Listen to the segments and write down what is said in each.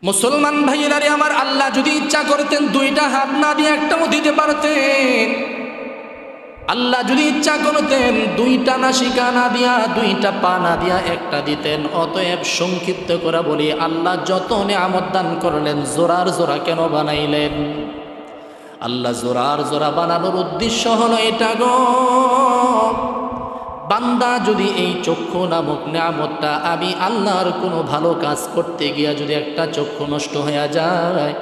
মুসলমান ভাইয়েরা রে আমার, আল্লাহ যদি ইচ্ছা করতেন দুইটা হাত না দিয়ে একটাও দিতে পারতেন। আল্লাহ যদি ইচ্ছা করতেন দুইটা নাসিকা না দিয়া দুইটা পা না দিয়া একটা দিতেন। অতএব সংক্ষিপ্ত করে বলি, আল্লাহ যত নিয়ামত দান করলেন জোরার জোড়া কেন বানাইলেন? আল্লাহ জোরার জোড়া বানানোর উদ্দেশ্য হলো এটা গো, বান্দা যদি এই চক্ষু নামক নিয়ামতটা, আমি আল্লাহর কোনো ভালো কাজ করতে গিয়া যদি একটা চক্ষু নষ্ট হয়ে যায়,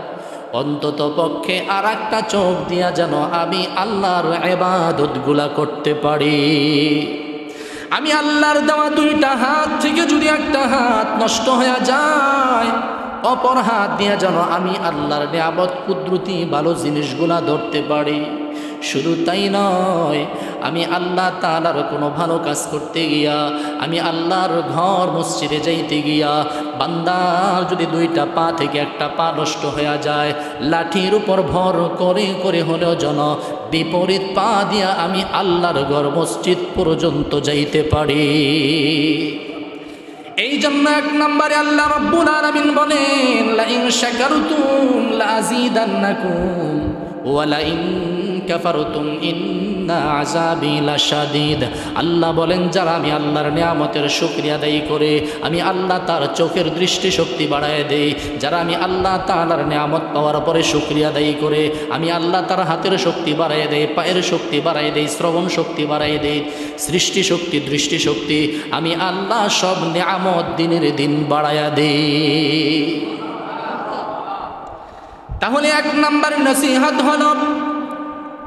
অন্তত পক্ষে আর একটা চোখ দিয়া যেন আমি আল্লাহর ইবাদতগুলা করতে পারি। আমি আল্লাহর দেওয়া দুইটা হাত থেকে যদি একটা হাত নষ্ট হয়ে যায়, অপর হাত দিয়া যেন আমি আল্লাহর নিয়ামত কুদরতি ভালো জিনিসগুলা ধরতে পারি। শুধু তাই নয়, আমি আল্লাহ তাআলার কোনো ভালো কাজ করতে গিয়া, আমি আল্লাহর ঘর মসজিদে যাইতে গিয়া বান্দার যদি দুইটা পা থেকে একটা পা নষ্ট হয়ে যায়, লাঠির উপর ভর করে করে হলেও যেন বিপরীত পা দিয়া আমি আল্লাহর ঘর মসজিদ পর্যন্ত যাইতে পারি। এই জন্য এক নম্বরে আল্লাহ রাব্বুল আলামিন বলেন, লা ইন শাকারতুম লাযীদান্নাকুম ওয়া লা ইন কাফারতুম ইন্না আযাবি লাশাদীদ। আল্লাহ বলেন, যারা আমি আল্লাহর নিয়ামতের শুকরিয়া আদায় করে আমি আল্লাহ তার চোখের দৃষ্টি শক্তি বাড়ায় দেই, যারা আমি আল্লাহ তাআলার নিয়ামত পাওয়ার পরে শুকরিয়া আদায় করে আমি আল্লাহ তার হাতের শক্তি বাড়ায় দেই, পায়ের শক্তি বাড়ায় দেই, শ্রবণ শক্তি বাড়ায় দেই, সৃষ্টি শক্তি, দৃষ্টি শক্তি, আমি আল্লাহ সব নিয়ামত দিনের দিন বাড়ায়া দেই। তাহলে এক নাম্বার নসিহত হলো,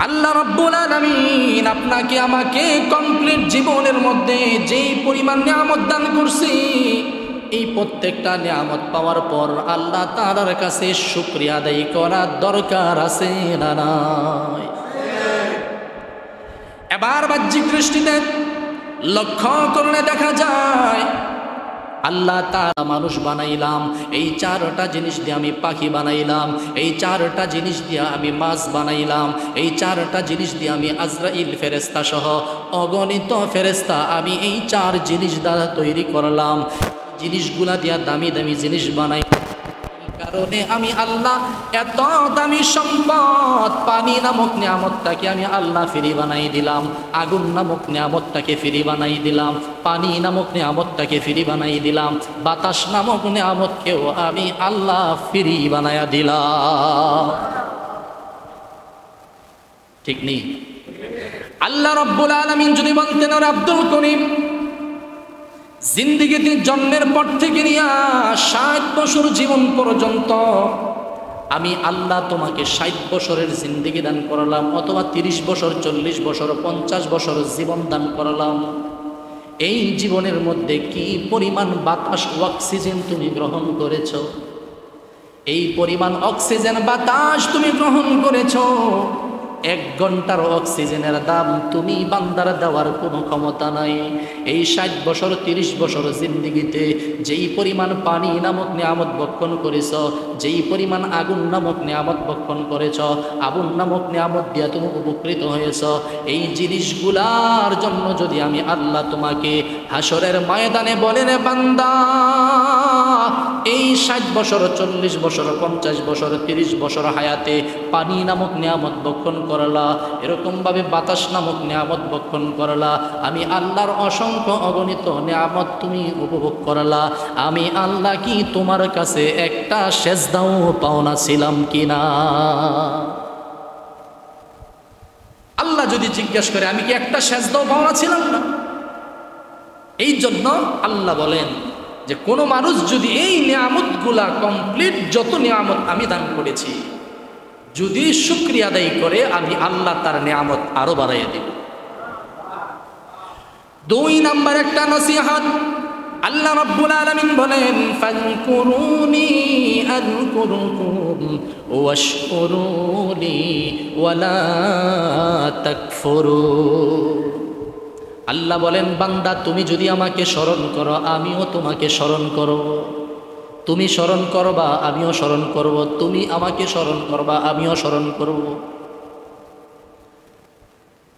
আল্লাহ রাব্বুল আলামিন আপনাকে আমাকে কমপ্লিট জীবনের মধ্যে যেই পরিমাণ নিয়ামত দান করছি, এই প্রত্যেকটা নিয়ামত পাওয়ার পর আল্লাহ তাআলার কাছে শুকরিয়া আদায় করার দরকার আছে না নাই? এবার বাহ্যিক দৃষ্টিতে লক্ষ্য করলে দেখা যায় আল্লাহ তাআলা মানুষ বানাইলাম, এই চারটা জিনিস দিয়ে আমি পাখি বানাইলাম, এই চারটা জিনিস দিয়ে আমি মাছ বানাইলাম, এই চারটা জিনিস দিয়ে আমি আজরাইল ফেরেশতা সহ অগণিত ফেরেশতা আমি এই চার জিনিস দ্বারা তৈরি করলাম। জিনিসগুলা দিয়া দামি দামি জিনিস বানাই, কারণে আমি আল্লাহ এত দামি সম্পদ পানি নামক নিয়ামতটাকে আমি আল্লাহ ফ্রি বানাই দিলাম, আগুন নামক নিয়ামতটাকে ফ্রি বানাই দিলাম, পানি নামক নিয়ামতটাকে ফ্রি বানাই দিলাম, বাতাস নামক নিয়ামতকেও আমি আল্লাহ ফ্রি বানায়া দিলাম। ঠিক নেই? আল্লাহ রাব্বুল আলামিন যদি বলতেন, ওরে আব্দুল করিম, জিন্দিগিতে জন্মের পর থেকে নিয়ে 60 বছর জীবন পর্যন্ত আমি আল্লাহ তোমাকে 60 বছরের জিন্দিগি দান করলাম, অথবা 30 বছর, 40 বছর, 50 বছর জীবন দান করলাম, এই জীবনের মধ্যে কি পরিমাণ বাতাস অক্সিজেন তুমি গ্রহণ করেছ? এই পরিমাণ অক্সিজেন বাতাস তুমি গ্রহণ করেছ, 1 ঘন্টার অক্সিজেনের দাম তুমি বান্দার দেওয়ার কোনো ক্ষমতা নাই। এই 60 বছর 30 বছর জিন্দিগিতে যেই পরিমাণ পানি নামক নিয়ামত ভক্ষণ করেছ, যেই পরিমাণ আগুন নামক নিয়ামত ভক্ষণ করেছ, আগুন নামক নিয়ামত দিয়া তুমি উপকৃত হয়েছ, এই জিনিসগুলার জন্য যদি আমি আল্লাহ তোমাকে হাসরের ময়দানে বলেন, বান্দা এই 60 বছর, 40 বছর, 50 বছর, 30 বছর হায়াতে পানি নামক নিয়ামত ভক্ষণ করলা, এরকমভাবে বাতাস নামক নিয়ামত ভক্ষণ করলা, আমি আল্লাহর অসংখ্য অগণিত নিয়ামত তুমি উপভোগ করলা, আমি আল্লাহ কি তোমার কাছে একটা সেজদাও পাওনা ছিলাম কিনা? আল্লাহ যদি জিজ্ঞেস করে, আমি কি একটা সেজদাও পাওনা ছিলাম না? এই জন্য আল্লাহ বলেন যে কোনো মানুষ যদি এই নিয়ামতগুলা কমপ্লিট, যত নিয়ামত আমি দান করেছি, যদি শুকরিয়া আদায় করে আমি আল্লাহ তার নিয়ামত আরো বাড়াইয়া দেব। 2 নাম্বার একটা নসিহত, আল্লাহ রাব্বুল আলামিন বলেন, ফাযকুরুনি আযকুরুকুম ওয়াশকুরুনি ওয়ালা তাকফুরুন। আল্লাহ বলেন, বান্দা তুমি যদি আমাকে স্মরণ করো আমিও তোমাকে স্মরণ করব, তুমি স্মরণ করবা আমিও স্মরণ করব, তুমি আমাকে স্মরণ করবা আমিও স্মরণ করব।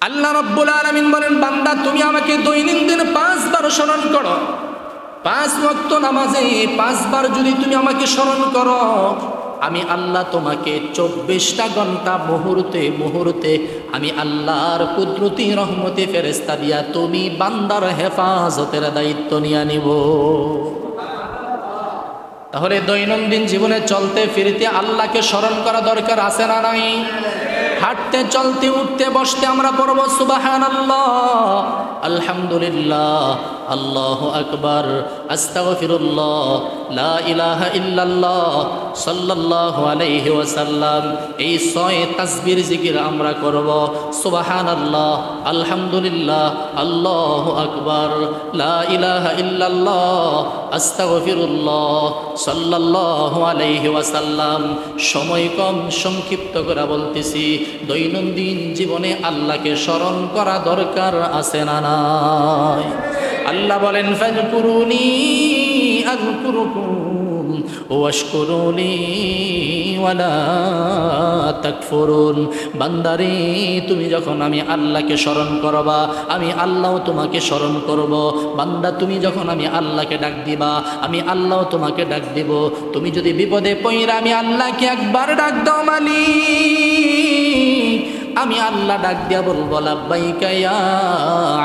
আল্লাহ রাব্বুল আলামিন বলেন, বান্দা তুমি আমাকে দৈনন্দিন 5 বার স্মরণ করো, 5 ওয়াক্ত নামাজে 5 বার যদি তুমি আমাকে স্মরণ করো, আমি আল্লাহ তোমাকে 24টা ঘন্টা মুহূর্তে মুহূর্তে আমি আল্লাহর কুদরতি রহমতে ফেরেশতা দিয়া তুমি বান্দার হেফাজতের দায়িত্ব নিয়ে নিব। তাহলে দৈনন্দিন জীবনে চলতে ফিরতে আল্লাহকে স্মরণ করা দরকার আছে না নাই? হাঁটতে চলতে উঠতে বসতে আমরা পড়ব সুবহানাল্লাহ, আলহামদুলিল্লাহ, আল্লাহু আকবার, আস্তাগফিরুল্লাহ, লা ইলাহা ইল্লাল্লাহ, সাল্লাল্লাহু আলাইহি ওয়াসাল্লাম। এই 6 তাসবির জিকির আমরা করব। সুবহানাল্লাহ, আলহামদুলিল্লাহ, আল্লাহু আকবার, লা ইলাহা ইল্লাল্লাহ, আস্তাগফিরুল্লাহ, সাল্লাল্লাহু আলাইহি ওয়াসাল্লাম। সময় কম, সংক্ষিপ্ত করে বলতেছি, দৈনন্দিন জীবনে আল্লাহকে স্মরণ করা দরকার আছে না নাই? আল্লাহ বলেন ফাযকুরুনি আযকুরুকুম ওয়াশকুরুনি ওয়ালা তাকফুরুন। বান্দারে, তুমি যখন আমি আল্লাহকে স্মরণ করবা, আমি আল্লাহও তোমাকে স্মরণ করব। বান্দা, তুমি যখন আমি আল্লাহকে ডাক দিবা, আমি আল্লাহও তোমাকে ডাক দিব। তুমি যদি বিপদে পইরা আমি আল্লাহকে একবার ডাক দাও মালিক, আমি আল্লাহ ডাক দিয়া বলবো লাব্বাইকা ইয়া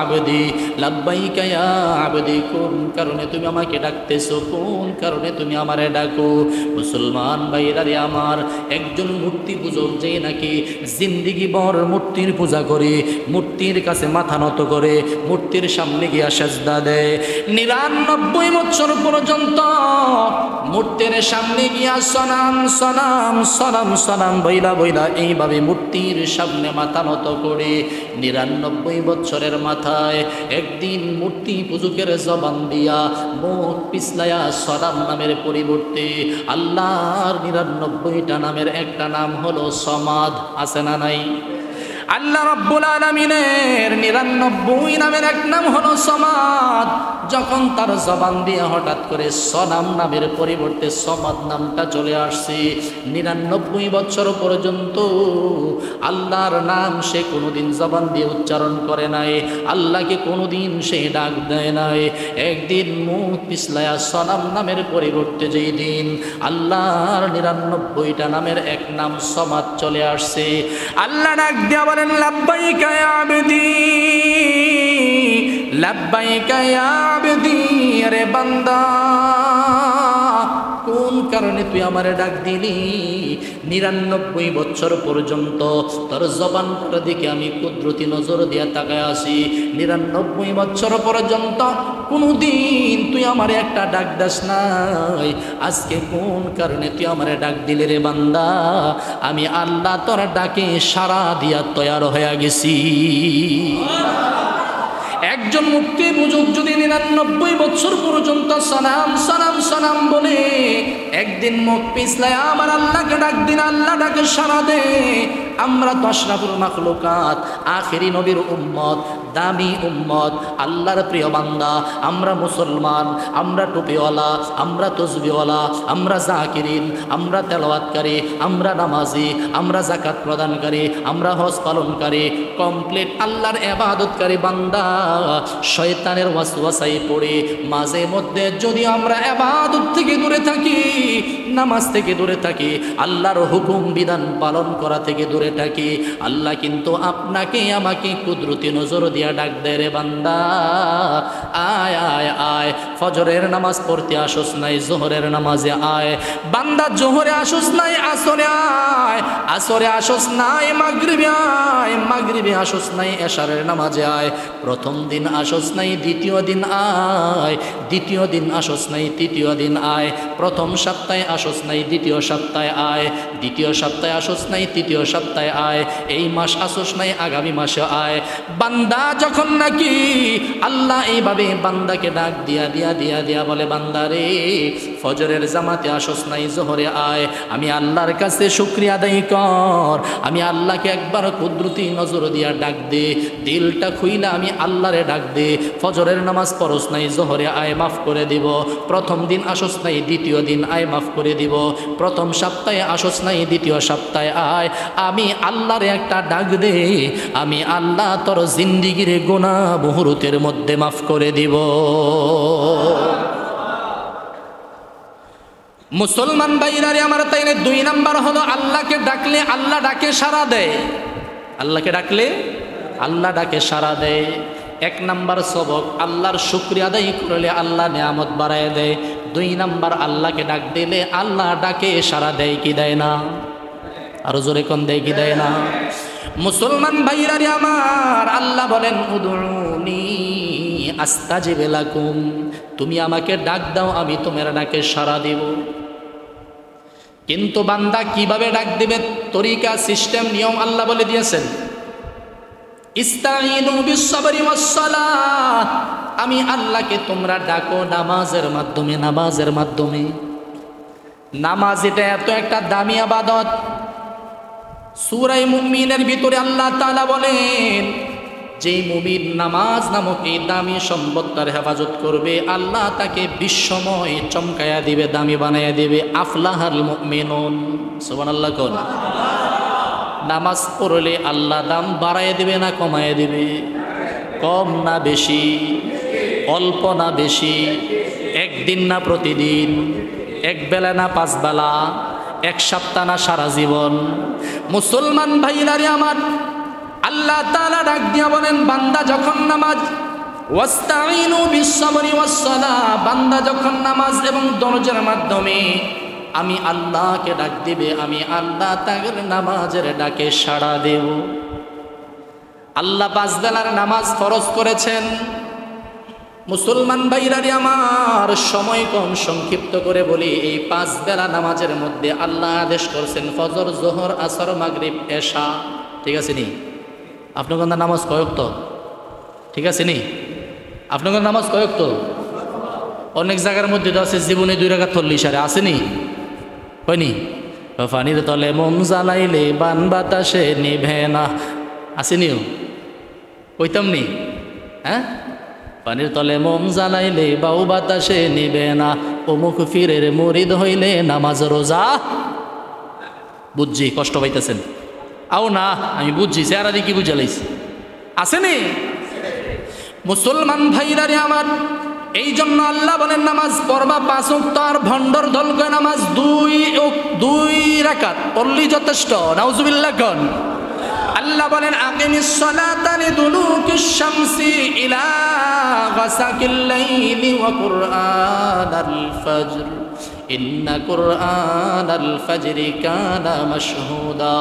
আবদি, লাব্বাইকা ইয়া আবদি। কোন কারণে তুমি আমাকে ডাকতেছো? কোন কারণে তুমি আমারে ডাকো? মুসলমান ভাইরারে আমার, একজন মূর্তি পূজক যে নাকি জিন্দিগি ভর মূর্তির পূজা করে, মূর্তির কাছে মাথা নত করে, মূর্তির সামনে গিয়া সেজদা দেয়, 99 বছর পর্যন্ত মূর্তির সামনে গিয়া সনাম সনাম সনাম সনাম বইলা বইলা এইভাবে মূর্তির সামনে মাথা নত করে 99 বছরের মাথায় একদিন মূর্তি পূজকের জবান দিয়া মুখ পিছলায়া সনাম নামের পরিবর্তে আল্লাহর 99টা নামের একটা নাম হলো সমাদ। আছে না নাই? আল্লাহ রাব্বুল আলামিনের 99 নামের এক নাম হলো সমাদ। যখন তার জবান দিয়ে হঠাৎ করে সনাম নামের পরিবর্তে সমাদ নামটা চলে আসছে, 99 বছর পর্যন্ত আল্লাহর নাম সে কোনোদিন জবান দিয়ে উচ্চারণ করে নাই, আল্লাহকে কোনোদিন সে ডাক দেয় নাই। একদিন মুখ পিছলায়া সনাম নামের পরিবর্তে যেই দিন আল্লাহর 99টা নামের এক নাম সমাদ চলে আসছে, আল্লাহ ডাক দিয়া বলেন লাব্বাইকা ইয়া আবদি, লাব্বাইকা ইয়া আবদি। আরে বান্দা, কোন কারণে তুই আমারে ডাক দিলি? 99 বছর পর্যন্ত তোর জবানটার দিকে আমি কুদরতি নজর দিয়া তাকায় আসি। 99 বছর পর্যন্ত কোনদিন তুই আমারে একটা ডাক দাস নাই। আজকে কোন কারণে তুই আমারে ডাক দিলি রে বান্দা? আমি আল্লাহ তোর ডাকে সাড়া দিয়া তৈয়ার হয়ে গেছি। একজন মুক্তি পূজক যদি 99 বছর পর্যন্ত সালাম সালাম সালাম বলে একদিন মুখ পিছলায় আমার আল্লাহকে ডাক দিন, আল্লাহ ডাকে সাড়া দে। আমরা তো আশরাফুল মাখলুকাত, আখেরি নবীর উম্মত, দামি উম্মত, আল্লাহর প্রিয় বান্দা। আমরা মুসলমান, আমরা টুপিওয়ালা, আমরা তসবিওয়ালা, আমরা জাকিরিন, আমরা তেলাওয়াতকারী, আমরা নামাজি, আমরা যাকাত প্রদানকারী, আমরা হজ পালনকারী, কমপ্লিট আল্লাহর ইবাদতকারী বান্দা। শয়তানের ওয়াসওয়াসায় পড়ে মাঝে মধ্যে যদি আমরা ইবাদত থেকে দূরে থাকি, নামাজ থেকে দূরে থাকি, আল্লাহর হুকুম বিধান পালন করা থেকে দূরে থাকি, আল্লাহ কিন্তু আপনাকে আমাকে কুদরতি নজর দিয়া ডাক দেয় রে বান্দা, আয় আয় আয়। ফজরের নামাজ পড়তে আসোস নাই, জোহরের নামাজে আয়। বান্দা জোহরে আসোস নাই, আসরে আয়। আসরে আসোস নাই, মাগরিবে আয়। মাগরিবে আসোস নাই, এশারের নামাজে আয়। প্রথম দিন আসোস নাই, দ্বিতীয় দিন আয়। দ্বিতীয় দিন আসোস নাই, তৃতীয় দিন আয়। প্রথম সপ্তাহে আসোস নাই, দ্বিতীয় সপ্তাহে আয়। দ্বিতীয় সপ্তাহে আসোস নাই, তৃতীয় সপ্তাহে আয়। এই মাস আসোস নাই, আগামী মাসে আয়। বান্দা যখন নাকি আল্লাহ এইভাবে বান্দাকে ডাক দিয়া দিয়া দিয়া দিয়া বলে, বান্দা রে ফজরের জামাতে আসোস নাই, জোহরে আয়। আমি আল্লাহর কাছে শুকরিয়া আদায় কর। আমি আল্লাহকে একবার কুদরতি নজর দিয়া ডাক দে, দিলটা খুইলা আমি আল্লাহরে ডাক দে। ফজরের নামাজ পড়োস নাই, জোহরে আয়, মাফ করে দিব। প্রথম দিন আসোস নাই, দ্বিতীয় দিন আয়, মাফ করে দিব। প্রথম সপ্তাহে আসোস নাই, দ্বিতীয় সপ্তাহে আয়। আমি আল্লাহরে একটা ডাক দে, আমি আল্লাহ তোর জিন্দিগির গুনাহ মুহূর্তের মধ্যে মাফ করে দিব। মুসলমান ভাইরারে আমার, তাইলে 2 নাম্বার হলো আল্লাহকে ডাকলে আল্লাহ ডাকে সাড়া দেয়। আল্লাহকে ডাকলে আল্লাহ ডাকে সাড়া দেয়। 1 নাম্বার সবক, আল্লাহর শুকরিয়া আদায় করলে আল্লাহ নিয়ামত বাড়ায় দেয়। 2 নাম্বার, আল্লাহকে ডাক দিলে আল্লাহ ডাকে সাড়া দেয় কি দেয় না? আরো জোরে কোন দেয় কি দেয় না? মুসলমান ভাইরারে আমার, আল্লাহ বলেন উদুনি আস্তাজিব লাকুম, তুমি আমাকে ডাক দাও আমি তোমার ডাকে সাড়া দেব। কিন্তু বান্দা কিভাবে ডাক দিবে, তরিকা, সিস্টেম, নিয়ম আল্লাহ বলে দিয়েছেন। ইস্তাঈনু বিস-সাবরি ওয়াস-সালাহ, আমি আল্লাহকে তোমরা ডাকো নামাজের মাধ্যমে। নামাজের মাধ্যমে, নামাজ এটা এত একটা দামি ইবাদত। সূরা মুমিনের ভিতরে আল্লাহ তাআলা বলেন, যেই মুমিন নামাজ নামক এই দামি সম্পদটার হেফাজত করবে, আল্লাহ তাকে বিশ্বময় চমকায়া দিবে, দামি বানায়া দিবে। আফলাহাল মুমিনুন, সুবহানাল্লাহ কোন। নামাজ পড়লে আল্লাহ দাম বাড়ায় দিবে না কমায় দিবে? কম না বেশি? অল্প না বেশি? 1 দিন না প্রতিদিন? 1 বেলা না 5 বেলা? 1 সপ্তাহ না সারা জীবন? মুসলমান ভাইরারে আমার, আল্লাহ তাআলা ডাক দিয়া বলেন, বান্দা যখন নামাজ, ওয়াস্তাঈনু বিস-সাবরি ওয়াস-সালাহ, বান্দা যখন নামাজ এবং দরজার মাধ্যমে আমি আল্লাহকে ডাক দিবে, আমি আল্লাহ তাআলার নামাজের ডাকে সাড়া দেব। আল্লাহ 5 বেলার নামাজ ফরজ করেছেন। মুসলমান ভাইরারে আমার, সময় কম, সংক্ষিপ্ত করে বলি, এই 5 বেলা নামাজের মধ্যে আল্লাহ আদেশ করছেন ফজর, জোহর, আসর, মাগরিব, এশা। ঠিক আছে নি? আপনার নামাজ কয়ক্ত? ঠিক আছে নি? আপনার নামাজ কয়ক্ত? অনেক জায়গার মধ্যে তো আছে জীবনে 2 রাকাত 40 সারে আসেনি? হয়নি? পানির তলে মোম জ্বালাইলে বান বাতাসে নিভে না, আসেনিও? কইতাম নি? হ্যাঁ, পানির তলে মোম জ্বালাইলে বাউ বাতাসে নিবে না, অমুক ফিরের মুরিদ হইলে নামাজ রোজা। বুঝছি কষ্ট পাইতেছেন, আও না আমি বুঝছি, চেহারা দিয়ে কি বুঝালাইছি, আসেনি? মুসলমান ভাইরারে আমার, এই জন্য আল্লাহ বলেন নামাজ পড়বা 5 ওয়াক্ত, আর ভণ্ডর দল কয় নামাজ 2 রাকাত পড়লেই যথেষ্ট। নাউজুবিল্লাহ কোন। আল্লাহ বলেন আকিমিস সালাতা লিদুলুকিশ শামসি ইলা গাসাকিল লাইলি ওয়া কুরআনাল ফাজর ইন্না কুরআনাল ফাজরি কানা মাশহুদা।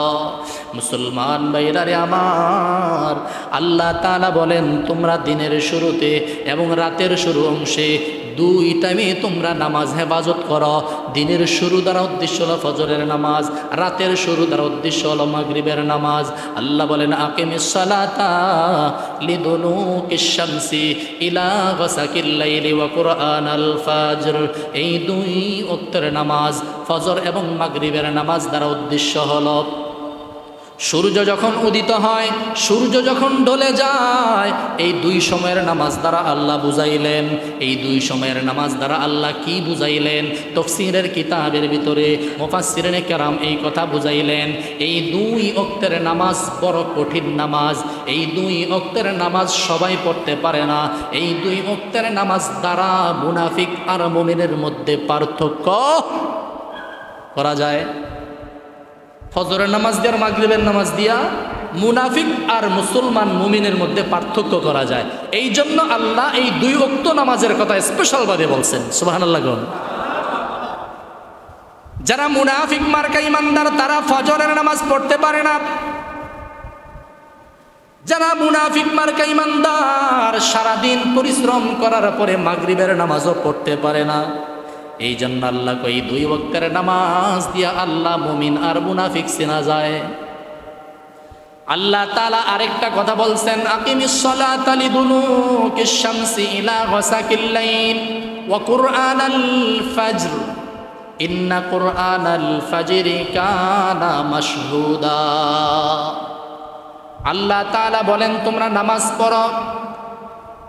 মুসলমান ভাইরারে আমার, আল্লাহ তাআলা বলেন তোমরা দিনের শুরুতে এবং রাতের শুরু অংশে 2 টাইমে তোমরা নামাজ হেফাজত করো। দিনের শুরু দ্বারা উদ্দেশ্য হলো ফজরের নামাজ, রাতের শুরু দ্বারা উদ্দেশ্য হলো মাগরিবের নামাজ। আল্লাহ বলেন আকিমিস সালাতা লিদুলুকিশ শামসি ইলা গাসাকিল লাইলি ওয়া কুরআনাল ফাজর, এই 2 ওয়াক্তের নামাজ ফজর এবং মাগরিবের নামাজ দ্বারা উদ্দেশ্য হলো সূর্য যখন উদিত হয়, সূর্য যখন ঢলে যায়, এই 2 সময়ের নামাজ দ্বারা আল্লাহ বুঝাইলেন। এই 2 সময়ের নামাজ দ্বারা আল্লাহ কি বুঝাইলেন? তাফসীরের কিতাবের ভিতরে মুফাসসিরিনে কেরাম এই কথা বুঝাইলেন, এই 2 ওয়াক্তের নামাজ বড় কঠিন নামাজ। এই 2 ওয়াক্তের নামাজ সবাই পড়তে পারে না। এই 2 ওয়াক্তের নামাজ দ্বারা মুনাফিক আর মুমিনের মধ্যে পার্থক্য করা যায়। ফজরের নামাজ দিয়ে আর মাগরিবের নামাজ দিয়া মুনাফিক আর মুসলমান মুমিনের মধ্যে পার্থক্য করা যায়। এই জন্য আল্লাহ এই 2 ওয়াক্ত নামাজের কথা স্পেশাল ভাবে বলছেন। সুবহানাল্লাহ। যারা মুনাফিক মার্কা ইমানদার তারা ফজরের নামাজ পড়তে পারে না। যারা মুনাফিক মার্কা ইমানদার সারাদিন পরিশ্রম করার পরে মাগরিবের নামাজও পড়তে পারে না। এই জন্য আল্লাহ কই 2 ওয়াক্তের নামাজ দিয়া আল্লাহ মুমিন আর মুনাফিক চেনা যায়। আল্লাহ তাআলা আরেকটা কথা বলছেন, আকিমিস সালাতা লিদুলুকিশ শামসি ইলা গাসাকিল লাইল ওয়া কুরআনাল ফাজর ইন্না কুরআনাল ফাজরি কানা মাশহুদা। আল্লাহ তাআলা বলেন তোমরা নামাজ পড়ো,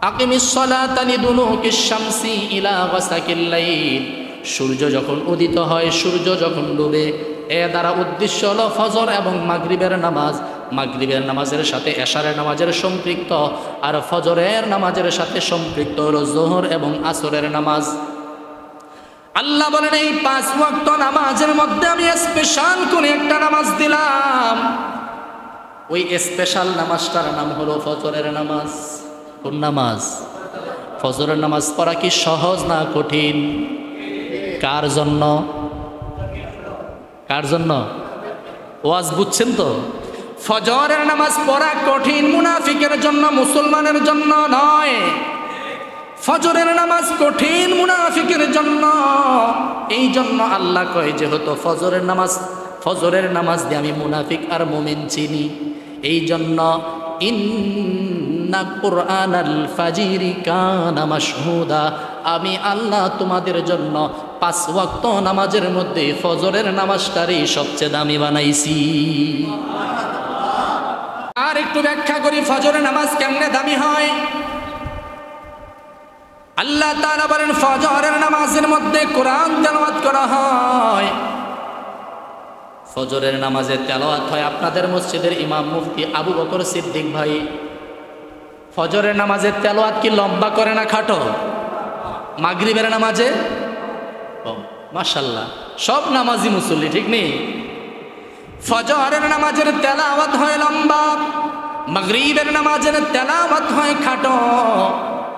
আকিমিস সালাতা লিদুলুকিশ শামসি ইলা গাসাকিল লাইল, সূর্য যখন উদিত হয়, সূর্য যখন ডুবে, এ দ্বারা উদ্দেশ্য হলো ফজর এবং মাগরিবের নামাজ। মাগরিবের নামাজের সাথে এশারের নামাজের সম্পৃক্ত, আর ফজরের নামাজের সাথে সম্পৃক্ত হলো যোহর এবং আসরের নামাজ। আল্লাহ বলেন এই 5 ওয়াক্ত নামাজের মধ্যে আমি স্পেশাল করে একটা নামাজ দিলাম। ওই স্পেশাল নামাজটার নাম হলো ফজরের নামাজ। কোন নামাজ? ফজরের নামাজ পড়া কি সহজ না কঠিন? কার জন্য? কার জন্য? ওয়াজ বুঝছেন তো? ফজরের নামাজ পড়া কঠিন মুনাফিকের জন্য, মুসলমানের জন্য নয়। ফজরের নামাজ কঠিন মুনাফিকের জন্য। এই জন্য আল্লাহ কয় যেহেতু ফজরের নামাজ দিয়ে আমি মুনাফিক আর মুমিন চিনি, এই জন্য ইন্না কুরআনাল ফাজিরি কানা মাশহুদা, আমি আল্লাহ তোমাদের জন্য 5 ওয়াক্ত নামাজের মধ্যে ফজরের নামাজটারই সবচেয়ে দামি বানাইছি। আর একটু ব্যাখ্যা করি ফজরের নামাজ কেমনে দামি হয়। আল্লাহ তাআলা বলেন ফজরের নামাজের মধ্যে কোরআন তেলাওয়াত করা হয়। ফজরের নামাজে তেলাওয়াত হয় আপনাদের মসজিদের ইমাম মুফতি আবু বকর সিদ্দিক ভাই। ফজরের নামাজে তেলাওয়াত কি লম্বা করে না খাটো? মাগরিবের নামাজে মাশাআল্লাহ সব নামাজি মুসল্লি ঠিক নেই। ফজরের নামাজের তেলাওয়াত হয় লম্বা, মাগরিবের নামাজের তেলাওয়াত হয় খাটো।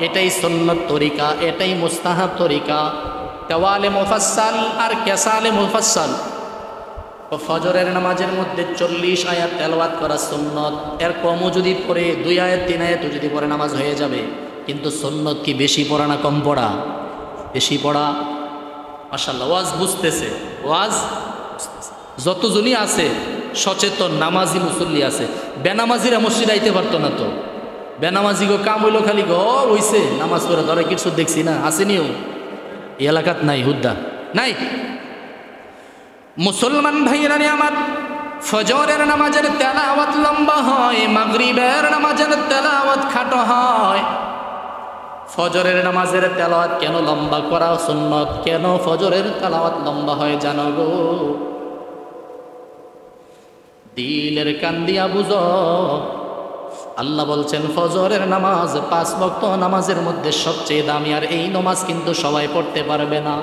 এটাই সুন্নত তরিকা, এটাই মুস্তাহাব তরিকা। তেওয়ালে মুফাসসাল আর কেসালে মুফাসসাল। ফজরের নামাজের মধ্যে 40 আয়াত তেলাওয়াত করা সুন্নত। এর কমও যদি পড়ে 2 আয়াত 3 আয়াত যদি পড়ে নামাজ হয়ে যাবে। কিন্তু সুন্নত কি বেশি পড়া না কম পড়া? বেশি পড়া। মাশাআল্লাহ ওয়াজ বুঝতেছে। ওয়াজ যতজনই আছে সচেতন নামাজি মুসল্লি আছে, বেনামাজিরা মসজিদ আইতে পারতো না। তো বেনামাজি গো কাম হইলো খালি গো হইছে নামাজ পড়া ধরে কিছু দেখছি না, আসেনিও এই এলাকাত নাই, হুদ্দা নাই। মুসলমান ভাইয়েরা আমার ফজরের নামাজের তেলাওয়াত লম্বা হয়, মাগরিবের নামাজের তেলাওয়াত খাটো হয়। ফজরের নামাজের তেলাওয়াত কেন লম্বা করা সুন্নত, কেন ফজরের তেলাওয়াত লম্বা হয় জানো গো? দিলের কান দিয়া বুঝো। আল্লাহ বলছেন ফজরের নামাজ 5 ওয়াক্ত নামাজের মধ্যে সবচেয়ে দামি, আর এই নামাজ কিন্তু সবাই পড়তে পারবে না।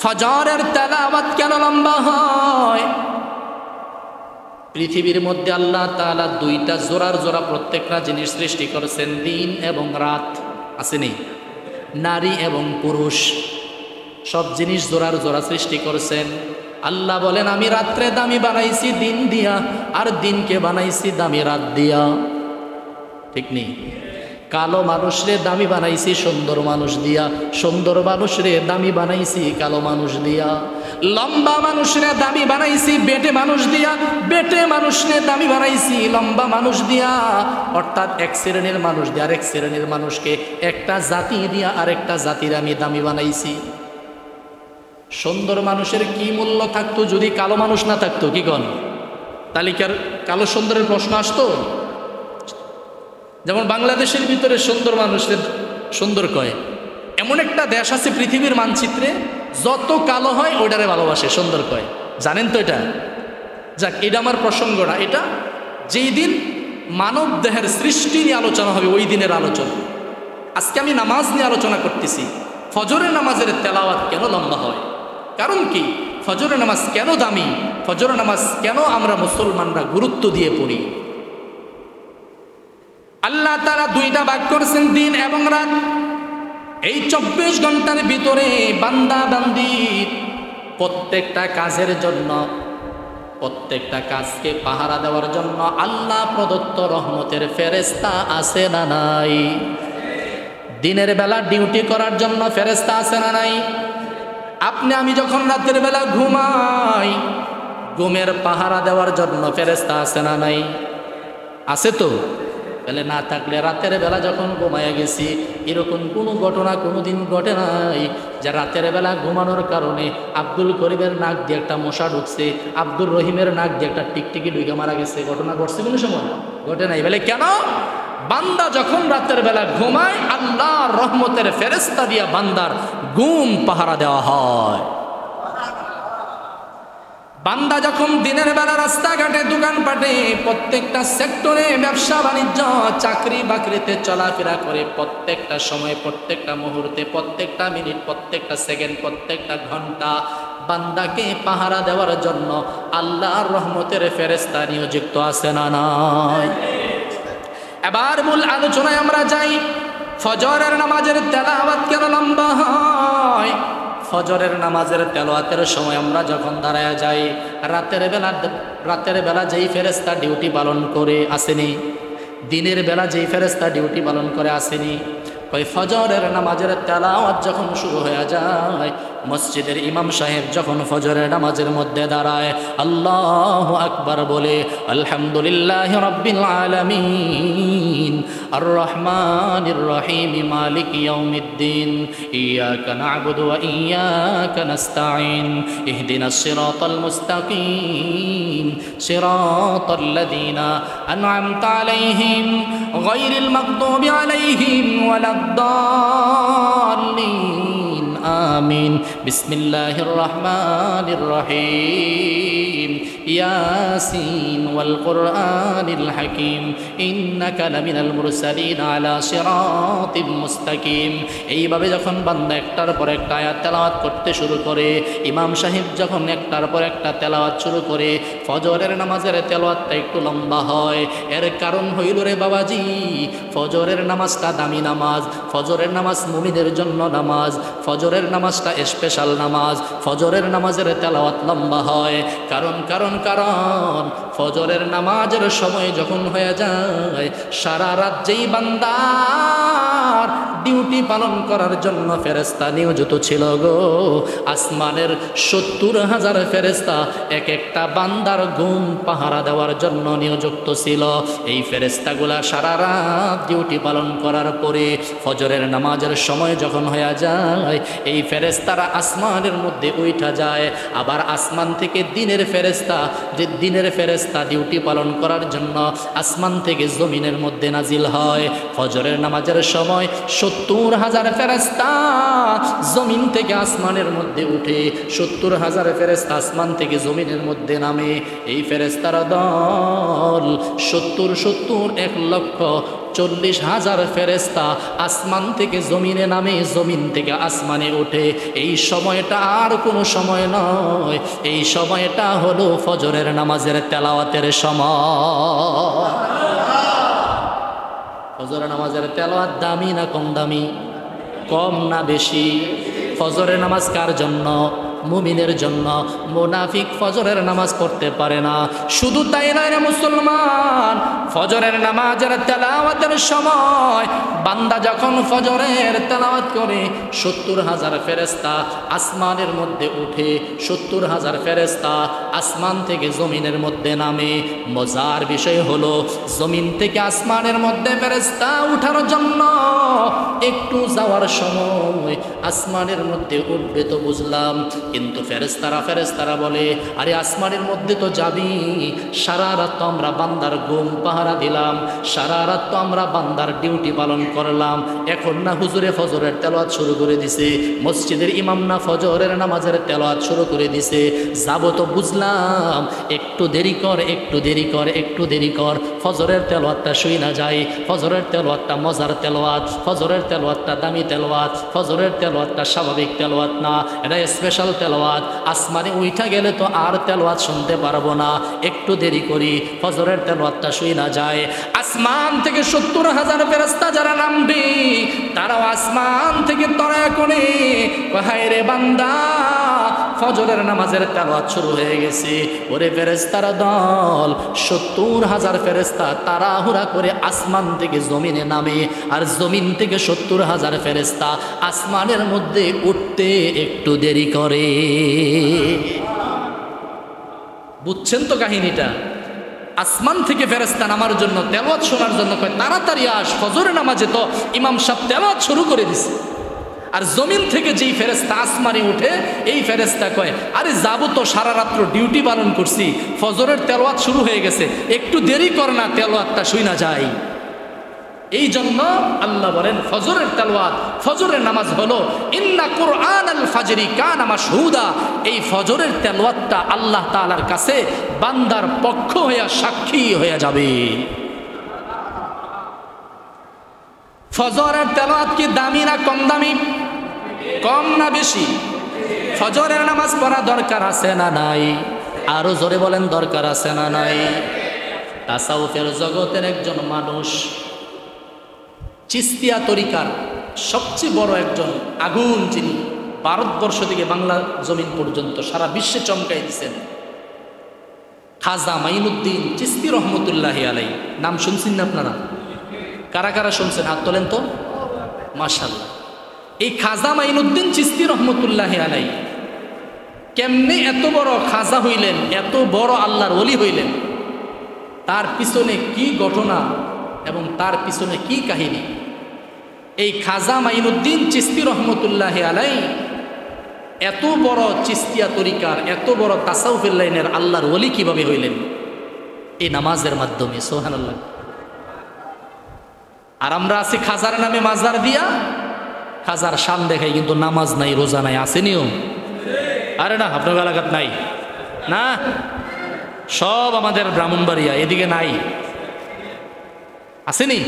ফজরের তেলাওয়াত কেন লম্বা হয়? পৃথিবীর মধ্যে আল্লাহ তাআলা 2টা জোড়ার জোড়া প্রত্যেকটা জিনিস সৃষ্টি করেছেন, দিন এবং রাত। আসেনি? নারী এবং পুরুষ সব জিনিস জোড়ার জোড়া সৃষ্টি করেছেন। আল্লাহ বলেন আমি রাত্রে দামি বানাইছি দিন দিয়া, আর দিনকে বানাইছি দামি রাত দিয়া। ঠিক নেই? কালো মানুষরে দামি বানাইছি সুন্দর মানুষ দিয়া, সুন্দর মানুষরে দামি বানাইছি কালো মানুষ দিয়া। লম্বা মানুষরে দামি বানাইছি বেটে মানুষ দিয়া, বেটে মানুষরে দামি বানাইছি লম্বা মানুষ দিয়া। অর্থাৎ এক শ্রেণীর মানুষ দিয়ে আরেক শ্রেণীর মানুষকে, একটা জাতি দিয়া আরেকটা জাতির আমি দামি বানাইছি। সুন্দর মানুষের কি মূল্য থাকতো যদি কালো মানুষ না থাকতো? কি কন? তালিকার কালো সুন্দরের প্রশ্ন আসতো? যেমন বাংলাদেশের ভিতরে সুন্দর মানুষের সুন্দর কয়, এমন একটা দেশ আছে পৃথিবীর মানচিত্রে যত কালো হয় ওইটারে ভালোবাসে, সুন্দর কয়। জানেন তো এটা? যাক, এটা আমার প্রসঙ্গ না। এটা যেই দিন মানব দেহের সৃষ্টি নিয়ে আলোচনা হবে ওই দিনের আলোচনা। আজকে আমি নামাজ নিয়ে আলোচনা করতেছি। ফজরের নামাজের তেলাওয়াত কেন লম্বা হয়, কারণ কি? ফজরের নামাজ কেন দামি, ফজরের নামাজ কেন আমরা মুসলমানরা গুরুত্ব দিয়ে পড়ি? আল্লাহ তাআলা 2টা ভাগ করেছেন, দিন এবং রাত। এই 24 ঘন্টার ভিতরে বান্দা বান্দির প্রত্যেকটা কাজের জন্য, প্রত্যেকটা কাজকে পাহারা দেওয়ার জন্য আল্লাহ প্রদত্ত রহমতের ফেরেশতা আছে না নাই? দিনের বেলা ডিউটি করার জন্য ফেরেশতা আছে না নাই? আপনি আমি যখন রাতের বেলা ঘুমাই, ঘুমের পাহারা দেওয়ার জন্য ফেরেশতা আছে না নাই? আছে তো? তাহলে না থাকলে রাতের বেলা যখন ঘুমাইয়া গেছি এরকম কোনো ঘটনা কোনোদিন ঘটে নাই যে রাতের বেলা ঘুমানোর কারণে আব্দুল করিমের নাক দিয়ে একটা মশা ঢুকছে, আব্দুর রহিমের নাক দিয়ে একটা টিকটিকি ঢুকে মারা গেছে? ঘটনা ঘটছে কোনো সময়? ঘটে নাই। বলে কেন? বান্দা যখন রাতের বেলা ঘুমায় আল্লাহর রহমতের ফেরেশতা দিয়া বান্দার ঘুম পাহারা দেওয়া হয়। বান্দা যখন দিনের বেলা রাস্তাঘাটে দোকানপাটে প্রত্যেকটা সেক্টরে ব্যবসা বাণিজ্য চাকরি বাকরিতে চলাফেরা করে, প্রত্যেকটা সময় প্রত্যেকটা মুহূর্তে প্রত্যেকটা মিনিট প্রত্যেকটা সেকেন্ড প্রত্যেকটা ঘন্টা বান্দাকে পাহারা দেওয়ার জন্য আল্লাহর রহমতের ফেরেশতা নিয়োজিত আছে না নাই? এবার মূল আলোচনায় আমরা যাই। ফজরের নামাজের তেলাওয়াত কেন লম্বা হয়? ফজরের নামাজের তেলাওয়াতের সময় আমরা যখন দাঁড়ায় যাই, রাতের বেলা যেই ফেরেশতা ডিউটি পালন করে আসেনি, দিনের বেলা যেই ফেরেশতা ডিউটি পালন করে আসেনি, ওই ফজরের নামাজের তেলাওয়াত যখন শুরু হয়ে যায়, মসজিদের ইমাম সাহেব যখন ফজরের নামাজের মধ্যে দাঁড়ায় আল্লাহু আকবার বলে, আলহামদুলিল্লাহি রাব্বিল আলামিন আর রহমানির রহিম মালিক ইয়াউমিদ্দিন ইয়াকা না'বুদু ওয়া ইয়াকা নাস্তাঈন ইহদিনাস সিরাতাল মুস্তাকিম সিরাতাল লাযীনা আন'আমতা আলাইহিম গায়রিল মাগদুবি আলাইহিম ওয়ালাদ-দাল্লিন আমিন। বিসমিল্লাহির রহমানির রহিম ইয়াসিন ওয়াল কুরআনিল হাকিম ইন্নাকা লামিনাল মুরসালিন আলা সিরাতিম মুস্তাকিম। এইভাবে যখন বান্দা একটার পর একটা আয়াত তেলাওয়াত করতে শুরু করে, ইমাম সাহেব যখন একটার পর একটা তেলাওয়াত শুরু করে, ফজরের নামাজের তেলাওয়াতটা একটু লম্বা হয়। এর কারণ হইল রে বাবাজি, ফজরের নামাজটা দামি নামাজ, ফজরের নামাজ মুমিনের জন্য নামাজ, ফজরের নামাজটা স্পেশাল নামাজ, ফজরের নামাজের তেলাওয়াত লম্বা হয়। কারণ কারণ কারণ ফজরের নামাজের সময় যখন হয়ে যায়, সারা রাত যেই বান্দার ডিউটি পালন করার জন্য ফেরেশতা নিয়োজিত ছিল গো, আসমানের 70,000 ফেরেশতা এক একটা বান্দার ঘুম পাহারা দেওয়ার জন্য নিয়োজিত ছিল। এই ফেরেশতাগুলা সারা রাত ডিউটি পালন করার পরে ফজরের নামাজের সময় যখন হয়ে যায়, এই ফেরেশতারা আসমানের মধ্যে উঠা যায়। আবার আসমান থেকে দিনের ফেরেশতা, যে দিনের ফেরেশতা ডিউটি পালন করার জন্য আসমান থেকে জমিনের মধ্যে নাজিল হয়। ফজরের নামাজের সময় 70,000 ফেরেশতা জমিন থেকে আসমানের মধ্যে উঠে, 70,000 ফেরেশতা আসমান থেকে জমিনের মধ্যে নামে। এই ফেরেশতার দল 1,40,000 ফেরেশতা আসমান থেকে জমিনে নামে, জমিন থেকে আসমানে ওঠে। এই সময়টা আর কোনো সময় নয়, এই সময়টা হলো ফজরের নামাজের তেলাওয়াতের সময়। ফজরের নামাজের তেলাওয়াত দামি না কম দামি? কম না বেশি? ফজরের নামাজ কার জন্য? মুমিনের জন্য। মুনাফিক ফজরের নামাজ পড়তে পারে না। শুধু তাই নয় রে মুসলমান, ফজরের নামাজের তেলাওয়াতের সময় বান্দা যখন ফজরের তেলাওয়াত করে 70,000 ফেরেশতা আসমানের মধ্যে উঠে, 70,000 ফেরেশতা আসমান থেকে জমিনের মধ্যে নামে। মজার বিষয় হলো, জমিন থেকে আসমানের মধ্যে ফেরেশতা উঠার জন্য একটু যাওয়ার সময় আসমানের মধ্যে উঠবে তো বুঝলাম, কিন্তু ফেরেশতারা বলে, আরে আসমানের মধ্যে তো যাবি, সারা রাত তো আমরা বান্দার ঘুম পাহারা দিলাম, সারা রাত তো আমরা বান্দার ডিউটি পালন করলাম, এখন না হুজুরে ফজরের তেলাওয়াত শুরু করে দিছে, মসজিদের ইমাম না ফজরের নামাজের তেলাওয়াত শুরু করে দিছে, যাব তো বুঝলাম, একটু দেরি কর, একটু দেরি কর, একটু দেরি কর, ফজরের তেলাওয়াতটা শুই না যায়, ফজরের তেলাওয়াতটা মজার তেলাওয়াত, ফজরের তেলাওয়াতটা দামি তেলাওয়াত, ফজরের তেলাওয়াতটা স্বাভাবিক তেলাওয়াত না, এটা স্পেশাল তেলাওয়াত, আসমানে উঠা গেলে তো আর তেলাওয়াত শুনতে পারবো না, একটু দেরি করি, ফজরের তেলাওয়াতটা শুই না যায়। আসমান থেকে 70,000 ফেরেশতা যারা নামবে, তারাও আসমান থেকে তরা করে, হায় রে বান্দা, ফজরের নামাজের তেলাওয়াত শুরু হয়ে গেছে। ওরে ফেরেশতার দল 70,000 ফেরেশতা তাড়াহুড়া করে আসমান থেকে জমিনে নামে, আর জমিন থেকে 70,000 ফেরেশতা আসমানের মধ্যে উঠতে একটু দেরি করে। বুঝছেন তো কাহিনীটা? আসমান থেকে ফেরেশতা নামার জন্য, তেলাওয়াত শোনার জন্য কয় তাড়াতাড়ি আস, ফজরের নামাজে তো ইমাম সাহেব তেলাওয়াত শুরু করে দিছে। আর জমিন থেকে যেই ফেরেশতা আসমানে উঠে, এই ফেরেশতা কয়, আরে যাবো তো, সারা রাত্র ডিউটি পালন করছি, ফজরের তেলাওয়াত শুরু হয়ে গেছে, একটু দেরি কর না, তেলাওয়াতটা শুই না যাই। এই জন্য আল্লাহ বলেন ফজরের তেলাওয়াত, ফজরের নামাজ হলো ইন্না কুরআনাল ফাজরি কানা মাশহুদা। এই ফজরের তেলাওয়াতটা আল্লাহ তাআলার কাছে বান্দার পক্ষ হইয়া সাক্ষী হয়ে যাবে। ফজরের তেলাওয়াত কি দামি না কম দামি? কম না বেশি? ফজরের নামাজ পড়া দরকার আছে না নাই? আরো জোরে বলেন, দরকার আছে না নাই? তাসাউফের জগতের একজন মানুষ, চিস্তিয়া তরিকার সবচেয়ে বড় একজন আগুন, যিনি ভারতবর্ষ থেকে বাংলা জমিন পর্যন্ত সারা বিশ্বে চমকাই দিচ্ছেন, খাজা মাইনুদ্দিন চিস্তি রহমতুল্লাহি আলাই। নাম শুনছেন না আপনারা? কারা কারা শুনছেন হাত তোলেন তো। মাশাআল্লাহ। এই খাজা মাইনুদ্দিন চিস্তি রহমতুল্লাহি আলাই কেমনে এত বড় খাজা হইলেন, এত বড় আল্লাহর ওলি হইলেন, তার পিছনে কি ঘটনা এবং তার পিছনে কি কাহিনী, এই খাজা মাইনুদ্দিন চিস্তি রহমতুল্লাহি আলাই এত বড় চিস্তিয়া তরিকার, এত বড় তাসাউফের লাইনের আল্লাহর ওলি কিভাবে হইলেন? এই নামাজের মাধ্যমে। সুবহানাল্লাহ। আর আমরা আছি খাজার নামে মাজার দিয়া, খাজার শান দেখাই, কিন্তু নামাজ নাই, রোজা নাই। আসেনিও? আরে না, আপনার এলাকাত নাই না, সব আমাদের ব্রাহ্মণবাড়িয়া, এদিকে নাই। আসেনি?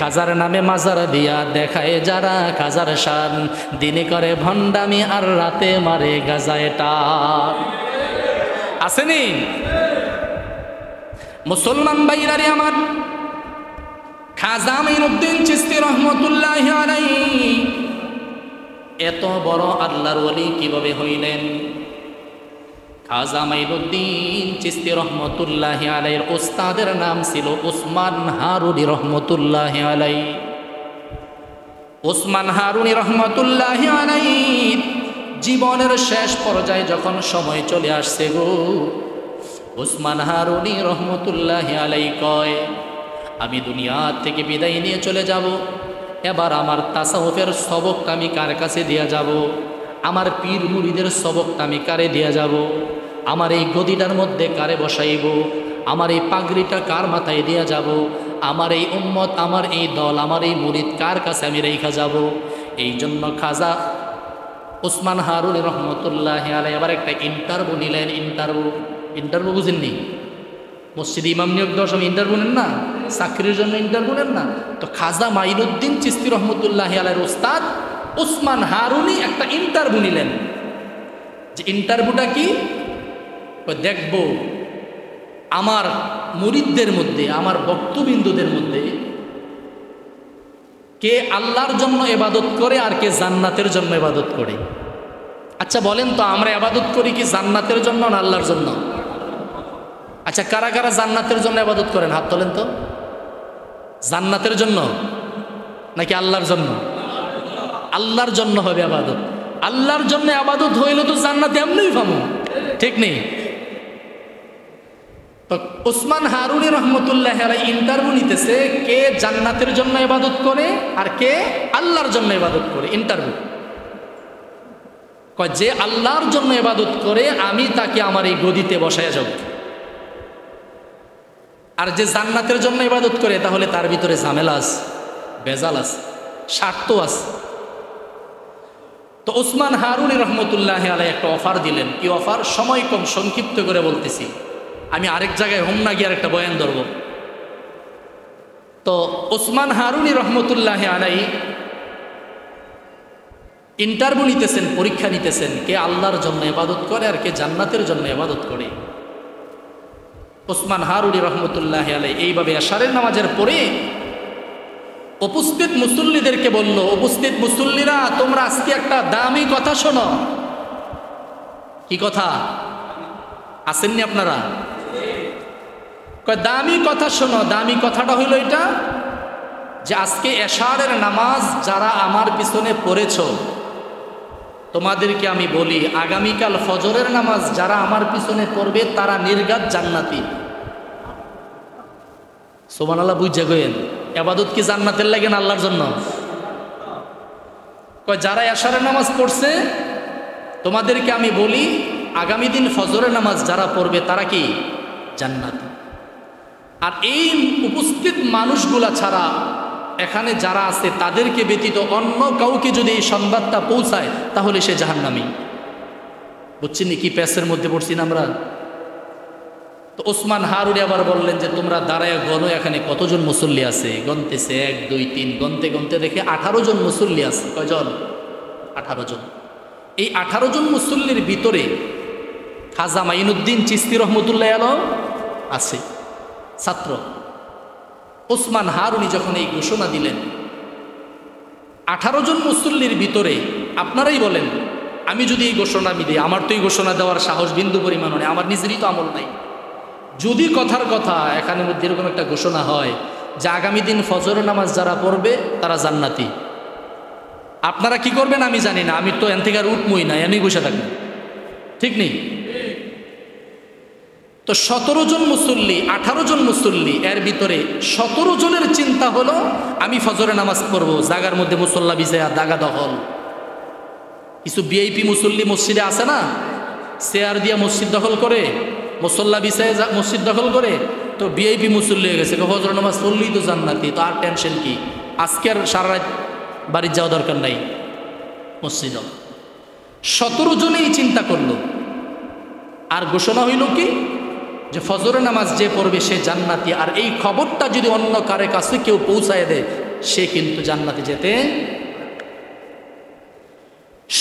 খাজার নামে মাজার দিয়া দেখায় যারা খাজার শান, দিনে করে ভণ্ডামি আর রাতে মারে গাজায় টান। আসেনি? মুসলমান ভাইরারে আমার, খাজা মাইনুদ্দিন চিস্তি রহমতুল্লাহি আলাইহি এত বড় আল্লাহর ওলি কিভাবে হইলেন? খাজা মাইনুদ্দিন চিস্তি রহমতুল্লাহি আলাইহির উস্তাদের নাম ছিল উসমান হারুনি রহমতুল্লাহি আলাইহি। উসমান হারুনি রহমতুল্লাহি আলাইহি জীবনের শেষ পর্যায়ে যখন সময় চলে আসছে গো, উসমান হারুনি রহমতুল্লাহি আলাইহি কয়, আমি দুনিয়া থেকে বিদায় নিয়ে চলে যাব, এবার আমার তাসাউফের সবকটা আমি কার কাছে দিয়া যাব? আমার পীর মুরিদের সবকটা আমি কারে দিয়া যাব? আমার এই গদিটার মধ্যে কারে বসাইব? আমার এই পাগড়িটা কার মাথায় দিয়া যাব? আমার এই উম্মত, আমার এই দল, আমার এই মুরিদ কার কাছে আমি রেখা যাব? এই জন্য খাজা উসমান হারুনি রহমতুল্লাহি আলাইহি আবার একটা ইন্টারভিউ নিলেন। ইন্টারভিউ বুঝেননি? মসজিদ ইমাম নিয়োগ দেওয়ার সময় ইন্টারভিউ নেন না? চাকরির জন্য ইন্টারভিউ নেন না? তো খাজা মাইনুদ্দিন চিস্তি রহমতুল্লাহি আলাইহির উস্তাদ উসমান হারুনি একটা ইন্টারভিউ নিলেন। যে ইন্টারভিউটা কি? দেখব আমার মুরিদদের মধ্যে, আমার ভক্তবিন্দুদের মধ্যে কে আল্লাহর জন্য ইবাদত করে আর কে জান্নাতের জন্য ইবাদত করে। আচ্ছা বলেন তো, আমরা ইবাদত করি কি জান্নাতের জন্য না আল্লাহর জন্য? আচ্ছা, কারা কারা জান্নাতের জন্য ইবাদত করেন হাত তোলেন তো। জান্নাতের জন্য নাকি আল্লাহর জন্য? আল্লাহর জন্য হবে ইবাদত। আল্লাহর জন্য ইবাদত হইলে তো জান্নাত এমনিই পাবো, ঠিক নেই? তো উসমান হারুনি রহমতুল্লাহি আলাইহি ইন্টারভিউ নিতেছে কে জান্নাতের জন্য ইবাদত করে আর কে আল্লাহর জন্য ইবাদত করে। ইন্টারভিউ কয়, যে আল্লাহর জন্য ইবাদত করে আমি তাকে আমার এই গদিতে বসায়া যাব, আর যে জান্নাতের জন্য ইবাদত করে তাহলে তার ভিতরে ঝামেলা আছে, বেজাল আছে, স্বার্থ আছে। তো উসমান হারুনি রহমতুল্লাহি আলাইহি একটা অফার দিলেন। কি অফার? সময় কম, সংক্ষিপ্ত করে বলতেছি, আমি আরেক জায়গায় হোমনা গিয়ে আরেকটা বয়ান ধরব। তো উসমান হারুনি রহমতুল্লাহি আলাইহি ইন্টারভিউ নিতেছেন, পরীক্ষা নিতেছেন কে আল্লাহর জন্য ইবাদত করে আর কে জান্নাতের জন্য ইবাদত করে। উসমান হারুনি রহমতুল্লাহি আলাইহি এইভাবে এশারের নামাজের পরে উপস্থিত মুসল্লিদেরকে বলল, উপস্থিত মুসল্লিরা তোমরা আজকে একটা দামি কথা শোনো। কি কথা? আসেননি আপনারা? দামি কথা শোনো। দামি কথাটা হইল এটা যে আজকে এশারের নামাজ যারা আমার পিছনে পড়েছ, তোমাদেরকে আমি বলি আগামীকাল ফজরের নামাজ যারা আমার পিছনে পড়বে তারা নির্ঘাত জান্নাতি। সুবহানাল্লাহ। বুঝে গেলেন? ইবাদত কি জান্নাতের লাগে না আল্লাহর জন্য? যারা এশারের নামাজ পড়ছে তোমাদেরকে আমি বলি আগামী দিন ফজরের নামাজ যারা পড়বে তারা কি জান্নাতি। আর এই উপস্থিত মানুষগুলা ছাড়া এখানে যারা আছে তাদেরকে ব্যতীত অন্য কাউকে যদি এই সংবাদটা পৌঁছায় তাহলে সে জাহান্নামী। বুঝছেন কি প্যাসের মধ্যে পড়ছি না আমরা? তো ওসমান হারুনি আবার বললেন যে তোমরা দাঁড়ায় গণ, এখানে কতজন মুসল্লি আছে। গনতেছে 1 2 3, গনতে গনতে দেখে 18 জন মুসল্লি আছে। কয়জন? 18 জন। এই 18 জন মুসল্লির ভিতরে খাজা মাইনুদ্দিন চিশতি রহমতুল্লাহ আলাইহি আছে, ছাত্র। ওসমান হারুনি যখন এই ঘোষণা দিলেন 18 জন মুসল্লির ভিতরে, আপনারাই বলেন আমি যদি এই ঘোষণা দিই, আমার তো এই ঘোষণা দেওয়ার সাহস বিন্দু পরিমাণ নেই, আমার নিজেরই তো আমল নাই। যদি কথার কথা এখানের মধ্যে এরকম একটা ঘোষণা হয় যে আগামী দিন ফজরের নামাজ যারা পড়বে তারা জান্নাতি, আপনারা কি করবেন আমি জানি না, আমি তো এন থেকে আর উঠমই না, এমনি বসে থাকবো, ঠিক নেই? তো 17 জন মুসল্লি, 18 জন মুসল্লি, এর ভিতরে 17 জনের চিন্তা হলো আমি ফজরে নামাজ পড়বো, জাগার মধ্যে মুসল্লা বিছায়া দাগা দখল। কিছু ভিআইপি মুসল্লি মসজিদে আছে না, চেয়ার দিয়া মসজিদ দখল করে, মুসল্লা বিছায় মসজিদ দখল করে, তো ভিআইপি মুসল্লি হয়ে গেছে। ফজর নামাজ পড়লেই তো জান্নাতি, তো আর টেনশন কি, আজকে আর সারা রাত বাড়ির যাওয়া দরকার নাই মসজিদ। 17 জনেই চিন্তা করলো, আর ঘোষণা হইল কি যে ফজরের নামাজ যে পড়বে সে জান্নাতি। আর এই খবরটা যদি অন্য কারে কাছে কেউ পৌঁছায় দেয় সে কিন্তু জান্নাতে যেতে।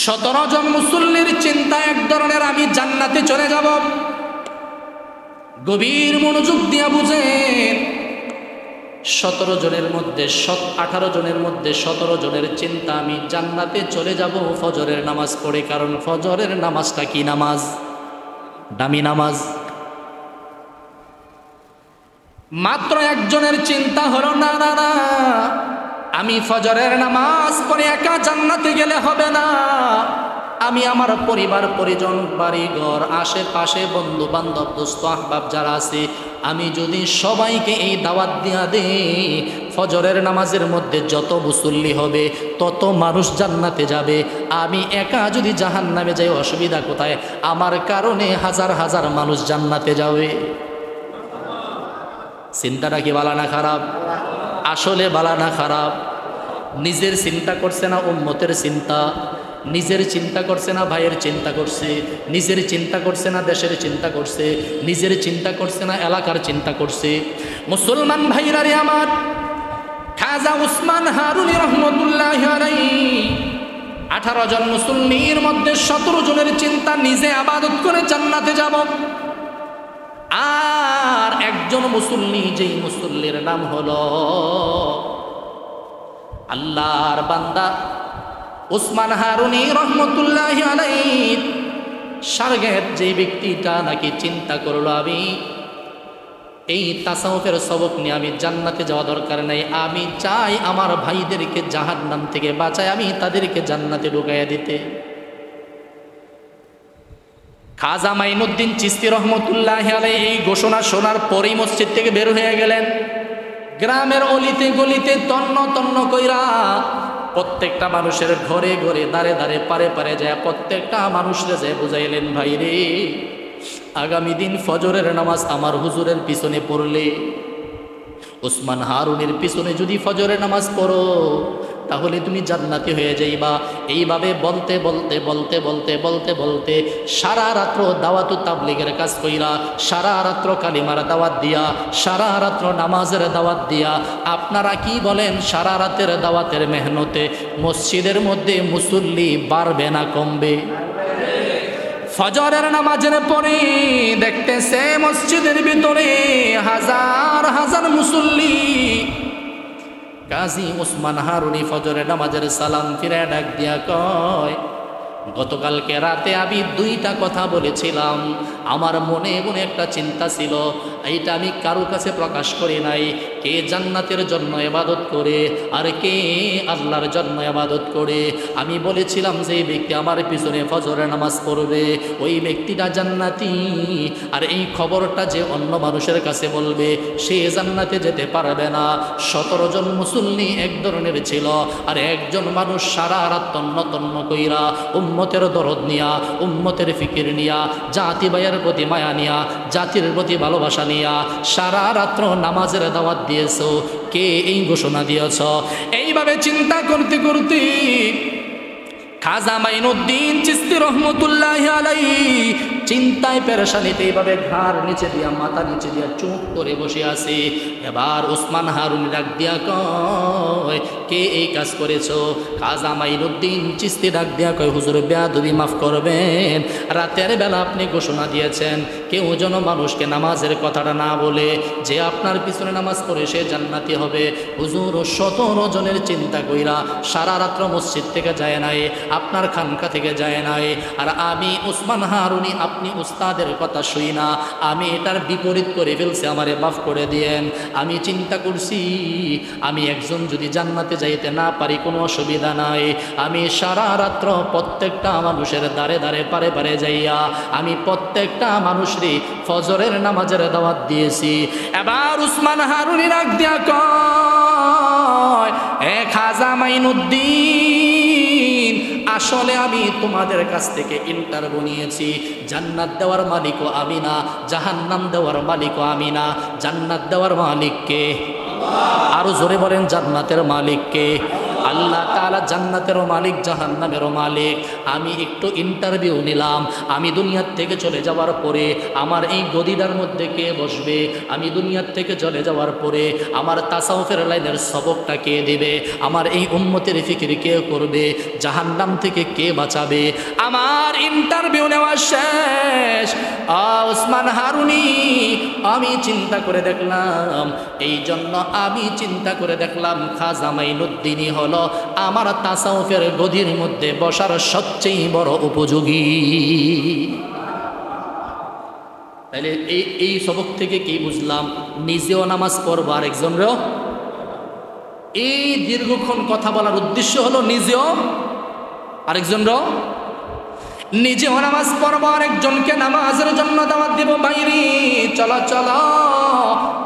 17 জন মুসল্লির চিন্তা এক ধরনের, আমি জান্নাতে চলে যাব। গভীর মনোযোগ দিয়া বুঝেন, 17 জনের মধ্যে 18 জনের মধ্যে 17 জনের চিন্তা আমি জান্নাতে চলে যাব ফজরের নামাজ পড়ে। কারণ ফজরের নামাজটা কি নামাজ? দামি নামাজ। মাত্র একজনের চিন্তা হলো না না না, আমি ফজরের নামাজ পড়ে একা জান্নাতে গেলে হবে না, আমি আমার পরিবার পরিজন, বাড়ি ঘর, আশেপাশে বন্ধু বান্ধব, দোস্ত আহবাব যারা আছে, আমি যদি সবাইকে এই দাওয়াত দিয়া দেই, ফজরের নামাজের মধ্যে যত মুসল্লি হবে তত মানুষ জান্নাতে যাবে। আমি একা যদি জাহান্নামে যাই অসুবিধা কোথায়? আমার কারণে হাজার হাজার মানুষ জান্নাতে যাবে। চিন্তাটা কি বালা না খারাপ? আসলে বালা না খারাপ? নিজের চিন্তা করছে না উম্মতের চিন্তা, নিজের চিন্তা করছে না ভাইয়ের চিন্তা করছে, নিজের চিন্তা করছে না দেশের চিন্তা করছে, নিজের চিন্তা করছে না এলাকার চিন্তা করছে। মুসলমান ভাইরা রে আমার, খাজা ওসমান হারুনি রহমতুল্লাহি আলাইহি 18 জন মুসল্লির মধ্যে 17 জনের চিন্তা নিজে ইবাদত করে জান্নাতে যাব। আর একজন মুসল্লি, যেই মুসল্লির নাম হলো আল্লাহর বান্দা ওসমান হারুনি রহমতুল্লাহি আলাইহি, সারগের যে ব্যক্তিটা নাকি চিন্তা করলো আমি এই তাসাউফের সবক নিয়ে আমি জান্নাতে যাওয়া দরকার নাই, আমি চাই আমার ভাইদেরকে জাহান্নাম থেকে বাঁচাই, আমি তাদেরকে জান্নাতে ঢুকাইয়া দিতে। খাজা মাইনুদ্দিন চিশতি রহমতুল্লাহি আলাইহি এই ঘোষণা শোনার পরেই মসজিদ থেকে বের হয়ে গেলেন। গ্রামের অলিতে গলিতে তন্ন তন্ন কইরা প্রত্যেকটা মানুষের ঘরে ঘরে দাঁড়ে দাঁড়ে পারে পারে যায় প্রত্যেকটা মানুষরে যায় বুঝাইলেন, ভাই রে, আগামী দিন ফজরের নামাজ আমার হুজুরের পিছনে পড়লে, ওসমান হারুনের পিছনে যদি ফজরের নামাজ পড়ো তাহলে তুমি জান্নাতি হয়ে যাইবা। এইভাবে বলতে বলতে বলতে বলতে বলতে বলতে সারা রাত্র দাওয়াত তাবলীগের কাজ কইরা, সারা রাত্র কালিমার দাওয়াত দিয়া, সারা রাত্র নামাজের দাওয়াত দিয়া, আপনারা কি বলেন সারা রাতের দাওয়াতের মেহনতে মসজিদের মধ্যে মুসল্লি বাড়বে না কমবে? ফজরের নামাজের পরে দেখতেছে মসজিদের ভিতরে হাজার হাজার মুসল্লি। কাজী ওসমান হারুনি ফজরের নামাজের সালাম ফিরে ডাক দিয়া কয়, গতকালকে রাতে আমি 2টা কথা বলেছিলাম, আমার মনে মনে একটা চিন্তা ছিল, এইটা আমি কারো কাছে প্রকাশ করি নাই, কে জান্নাতের জন্য ইবাদত করে আর কে আল্লাহর জন্য ইবাদত করে। আমি বলেছিলাম যে ব্যক্তি আমার পিছনে ফজরের নামাজ পড়বে ওই ব্যক্তিটা জান্নাতি, আর এই খবরটা যে অন্য মানুষের কাছে বলবে সে জান্নাতে যেতে পারবে না। 17 জন মুসল্লি এক ধরনের ছিল, আর একজন মানুষ সারা রাত তন্ন তন্ন কইরা উম্মতের দরদ নিয়া, উম্মতের ফিকির নিয়া, জাতি ভাইয়ের প্রতি মায়া নিয়া, জাতির প্রতি ভালোবাসা নিয়া সারা রাত্র নামাজের দাওয়াত দিয়েছ। কে এই ঘোষণা দিয়েছ? এইভাবে চিন্তা করতে করতে খাজা মাইনুদ্দিন চিশতি রহমতুল্লাহি আলাইহি চিন্তায় পেরেশানিতে এইভাবে ঘাড় নিচে দিয়া, মাথা নিচে দিয়া চুপ করে বসে আছে। এবার ওসমান হারুনি ডাক দিয়া কয়, কে এই কাজ করেছ? খাজা মাইনুদ্দিন চিশতি ডাক দিয়া কয়, হুজুর বেয়াদবি মাফ করবেন, রাতের বেলা আপনি ঘোষণা দিয়েছেন কেউ যেন মানুষকে নামাজের কথাটা না বলে, যে আপনার পিছনে নামাজ পড়ে সে জান্নাতি হবে। হুজুর 17 জনের চিন্তা কইরা সারা রাত্র মসজিদ থেকে যায় নাই, আপনার খানকা থেকে যায় নাই, আর আমি ওসমান হারুনি আপনি উস্তাদের কথা শুই না, আমি এটার বিপরীত করে ফেলছি, আমারে মাফ করে দিয়েন। আমি চিন্তা করছি আমি একজন যদি জান্নাতে যাইতে না পারি কোনো অসুবিধা নাই, আমি সারা রাত্র প্রত্যেকটা মানুষের দ্বারে দ্বারে পারে পারে যাইয়া আমি প্রত্যেকটা মানুষরে ফজরের নামাজের দাওয়াত দিয়েছি। এবার উসমান হারুনি রাগ দিয়া কয়, এ খাজা মাইনুদ্দিন, আসলে আমি তোমাদের কাছ থেকে ইন্টারভিউ নিয়েছি, জান্নাত দেওয়ার মালিকও আমি না, জাহান্নাম দেওয়ার মালিকও আমি না। জান্নাত দেওয়ার মালিক কে? আরো জোরে বলেন, জান্নাতের মালিক কে? আল্লাহ তাআলা জান্নাতেরও মালিক, জাহান্নামেরও মালিক। আমি একটু ইন্টারভিউ নিলাম, আমি দুনিয়ার থেকে চলে যাওয়ার পরে আমার এই গদিটার মধ্যে কে বসবে? আমি দুনিয়ার থেকে চলে যাওয়ার পরে আমার তাসাউফের লাইনের সবকটা কে দেবে? আমার এই উম্মতের ফিকির কে করবে? জাহান্নাম থেকে কে বাঁচাবে? আমার ইন্টারভিউ নেওয়া শেষ। ওসমান হারুনি, আমি চিন্তা করে দেখলাম, এই জন্য আমি চিন্তা করে দেখলাম খাজা মাইনুদ্দিনই হলো আমার তাসাউফের গদির মধ্যে বসার সবচেয়ে বড় উপযোগী। তাহলে এই সবক থেকে কি বুঝলাম? নিজেও নামাজ পড়বো, আরেকজনেরও। এই দীর্ঘক্ষণ কথা বলার উদ্দেশ্য হলো নিজেও আরেকজনেরও, নিজেও নামাজ পড়বো, আরেকজনকে নামাজের জন্য দাওয়াত দেব। বাইরে চলো চলো,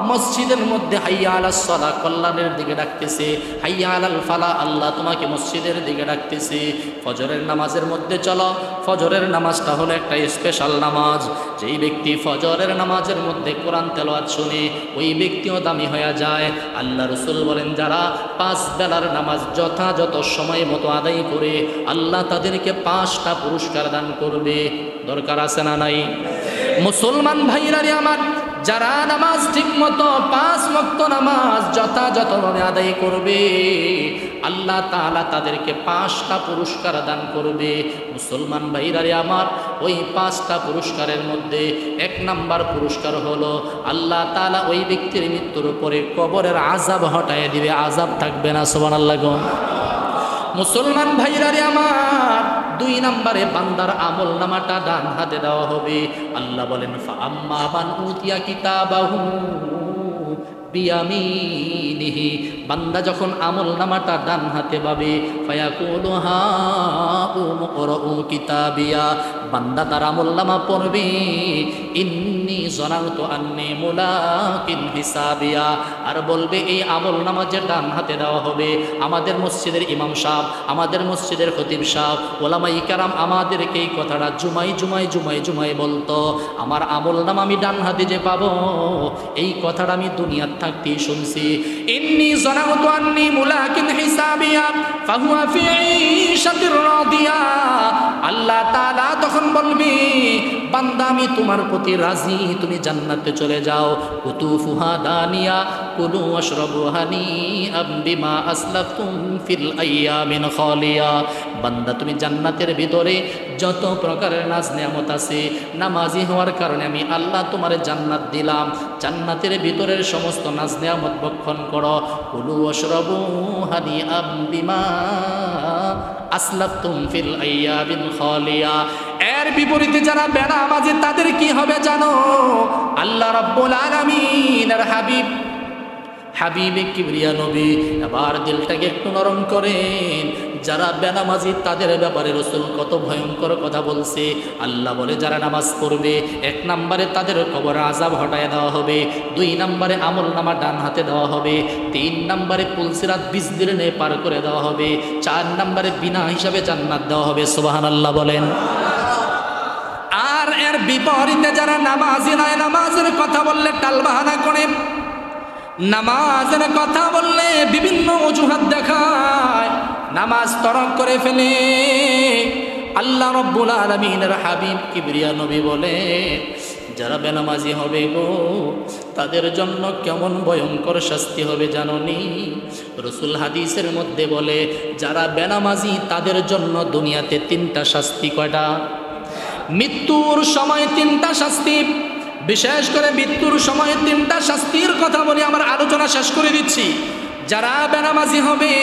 মসজিদের মধ্যে হাইয়া আলাস সালাহ, কল্যাণের দিকে ডাকতেছে, হাইয়া আলাল ফালাহ, আল্লাহ তোমাকে মসজিদের দিকে ডাকতেছে। ফজরের নামাজের মধ্যে চলো। ফজরের নামাজটা হলো একটা স্পেশাল নামাজ। যেই ব্যক্তি ফজরের নামাজের মধ্যে কোরআন তেলাওয়াত শুনে ওই ব্যক্তিও দামি হয়ে যায়। আল্লাহ রাসূল বলেন, যারা 5 বেলার নামাজ যথাযথ সময় মতো আদায় করে আল্লাহ তাদেরকে 5টা পুরস্কার দান করবে। দরকার আছে না নাই? মুসলমান ভাইরা রে আমার, যারা নামাজ ঠিক মতো 5 ওয়াক্ত নামাজ যথাযথভাবে আদায় করবে আল্লাহ তাআলা তাদেরকে 5টা পুরস্কার দান করবে। মুসলমান ভাইরা রে আমার, ওই 5টা পুরস্কারের মধ্যে 1 নাম্বার পুরস্কার হলো আল্লাহ তাআলা ওই ব্যক্তির মৃত্যুর পরে কবরের আযাব হটায় দিবে, আযাব থাকবে না। সুবহানাল্লাহ। মুসলমান ভাইরা রে আমার, 2 নম্বরে বান্দার আমল নামাটা ডান হাতে দেওয়া হবে। আল্লাহ বলেন, ফাআম্মা মান উতিয়া কিতাবাহু বিয়ামিনিহি, বান্দা যখন আমল নামাটা ডান হাতে পাবে, ফায়াকুলু হা উমকরউ কিতাবিয়া, বান্দা তার আমল নামা পড়বে, ইন্নী যানানতু আন্নী মুলাকিন হিসাবিয়া, আর বলবে এই আমল নামা যে ডান হাতে দেওয়া হবে, আমাদের মসজিদের ইমাম সাহেব, আমাদের মসজিদের খতিব সাহেব, ওলামায়ে কেরাম আমাদেরকে এই কথাটা জুমাই বলতো, আমার আমল নামা আমি ডান হাতে যে পাবো, এই কথাটা আমি দুনিয়ার থাকতেই শুনছি। ইন্নী যানানতু আন্নী মুলাকিন হিসাবিয়া ফাহুয়া ফি ঈশাতির রাদিয়া, আল্লাহ তাআলা তখন বলবি, বান্দা আমি তোমার প্রতি রাজি, তুমি জান্নাতে চলে যাও। কুতুফুহা দানিয়া কুলু ওয়াশরাবু হানিআম বিমা আসলাফতুম ফিল আইয়ামিন খালিয়া, বান্দা তুমি জান্নাতের ভিতরে যত প্রকারের নাজ নিয়ামত আছে, নামাজি হওয়ার কারণে আমি আল্লাহ তোমারে জান্নাত দিলাম, জান্নাতের ভিতরের সমস্ত নাজ নিয়ামত ভক্ষণ করো। কুলু ওয়াশরাবু হানিআম বিমা আসলাফতুম ফিল আইয়ামিন খালিয়া। এর বিপরীতে যারা বেনামাজি তাদের কি হবে জানো? আল্লাহ রাব্বুল আলামিনের হাবিবে কিবরিয়া নবী এবার দিলটাকে একটু নরম করেন। যারা বেনামাজি তাদের ব্যাপারে রাসূল কত ভয়ঙ্কর কথা বলছে। আল্লাহ বলে যারা নামাজ পড়বে 1 নম্বরে তাদের কবর আযাব হটায় দেওয়া হবে, 2 নম্বরে আমলনামা ডান হাতে দেওয়া হবে, 3 নম্বরে পুলসিরাত বিজলির নে পার করে দেওয়া হবে, 4 নম্বরে বিনা হিসাবে জান্নাত দেওয়া হবে। সুবহানাল্লাহ বলেন। আর এর বিপরীতে যারা নামাজি নয়, নামাজের কথা বললে টালবাহানা করে, নামাজের কথা বললে বিভিন্ন অজুহাত দেখায়, নামাজ তরক করে ফেলে। আল্লাহ রাব্বুল আলামিনের হাবিব কিবরিয়া নবী বলে যারা বেনামাজি হবে গো তাদের জন্য কেমন ভয়ঙ্কর শাস্তি হবে জানোনি? রাসূল হাদিসের মধ্যে বলে যারা বেনামাজি তাদের জন্য দুনিয়াতে 3টা শাস্তি। কয়টা? মৃত্যুর সময় 3টা শাস্তি। বিশেষ করে মৃত্যুর সময় 3টা শাস্তির কথা বলে আমার আলোচনা শেষ করে দিচ্ছি। যারা বেনামাজি হবে,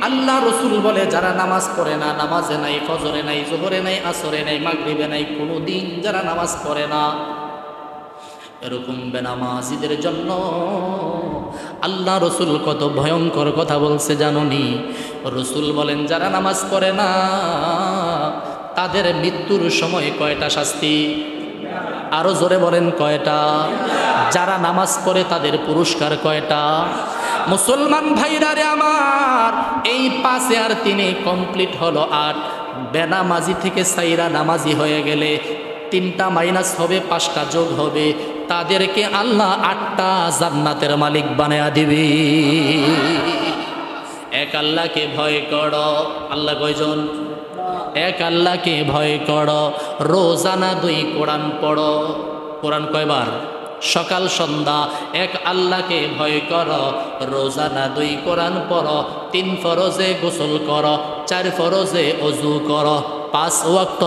আল্লাহ রাসূল বলে যারা নামাজ পড়ে না, নামাজে নাই, ফজরে নাই, যোহরে নাই, আসরে নাই, মাগরিবে নাই, কোনো দিন যারা নামাজ পড়ে না, এরকম বেনামাজিদের জন্য আল্লাহ রাসূল কত ভয়ঙ্কর কথা বলছে জানোনি? রাসূল বলেন যারা নামাজ পড়ে না তাদের মৃত্যুর সময় কয়টা শাস্তি? আরো জোরে বলেন কয়টা? যারা নামাজ পড়ে তাদের পুরস্কার কয়টা? মুসলমান ভাইরা রে আমার, এই 5 আর 3 কমপ্লিট হলো 8। বেনামাজি থেকে সাইরা নামাজি হয়ে গেলে 3টা মাইনাস হবে, 5টা যোগ হবে, তাদেরকে আল্লাহ 8টা জান্নাতের মালিক বানায়া দিবে। এক আল্লাহকে ভয় করো। আল্লাহ কয়জন? এক আল্লাহকে ভয় করো, রোজানা 2 কোরআন পড়ো। কোরআন কয়বার? সকাল সন্ধ্যা। এক আল্লাহকে ভয় করো, রোজানা 2 কোরআন পড়ো, 3 ফরজে গোসল করো, 4 ফরজে ওযু করো, 5 ওয়াক্ত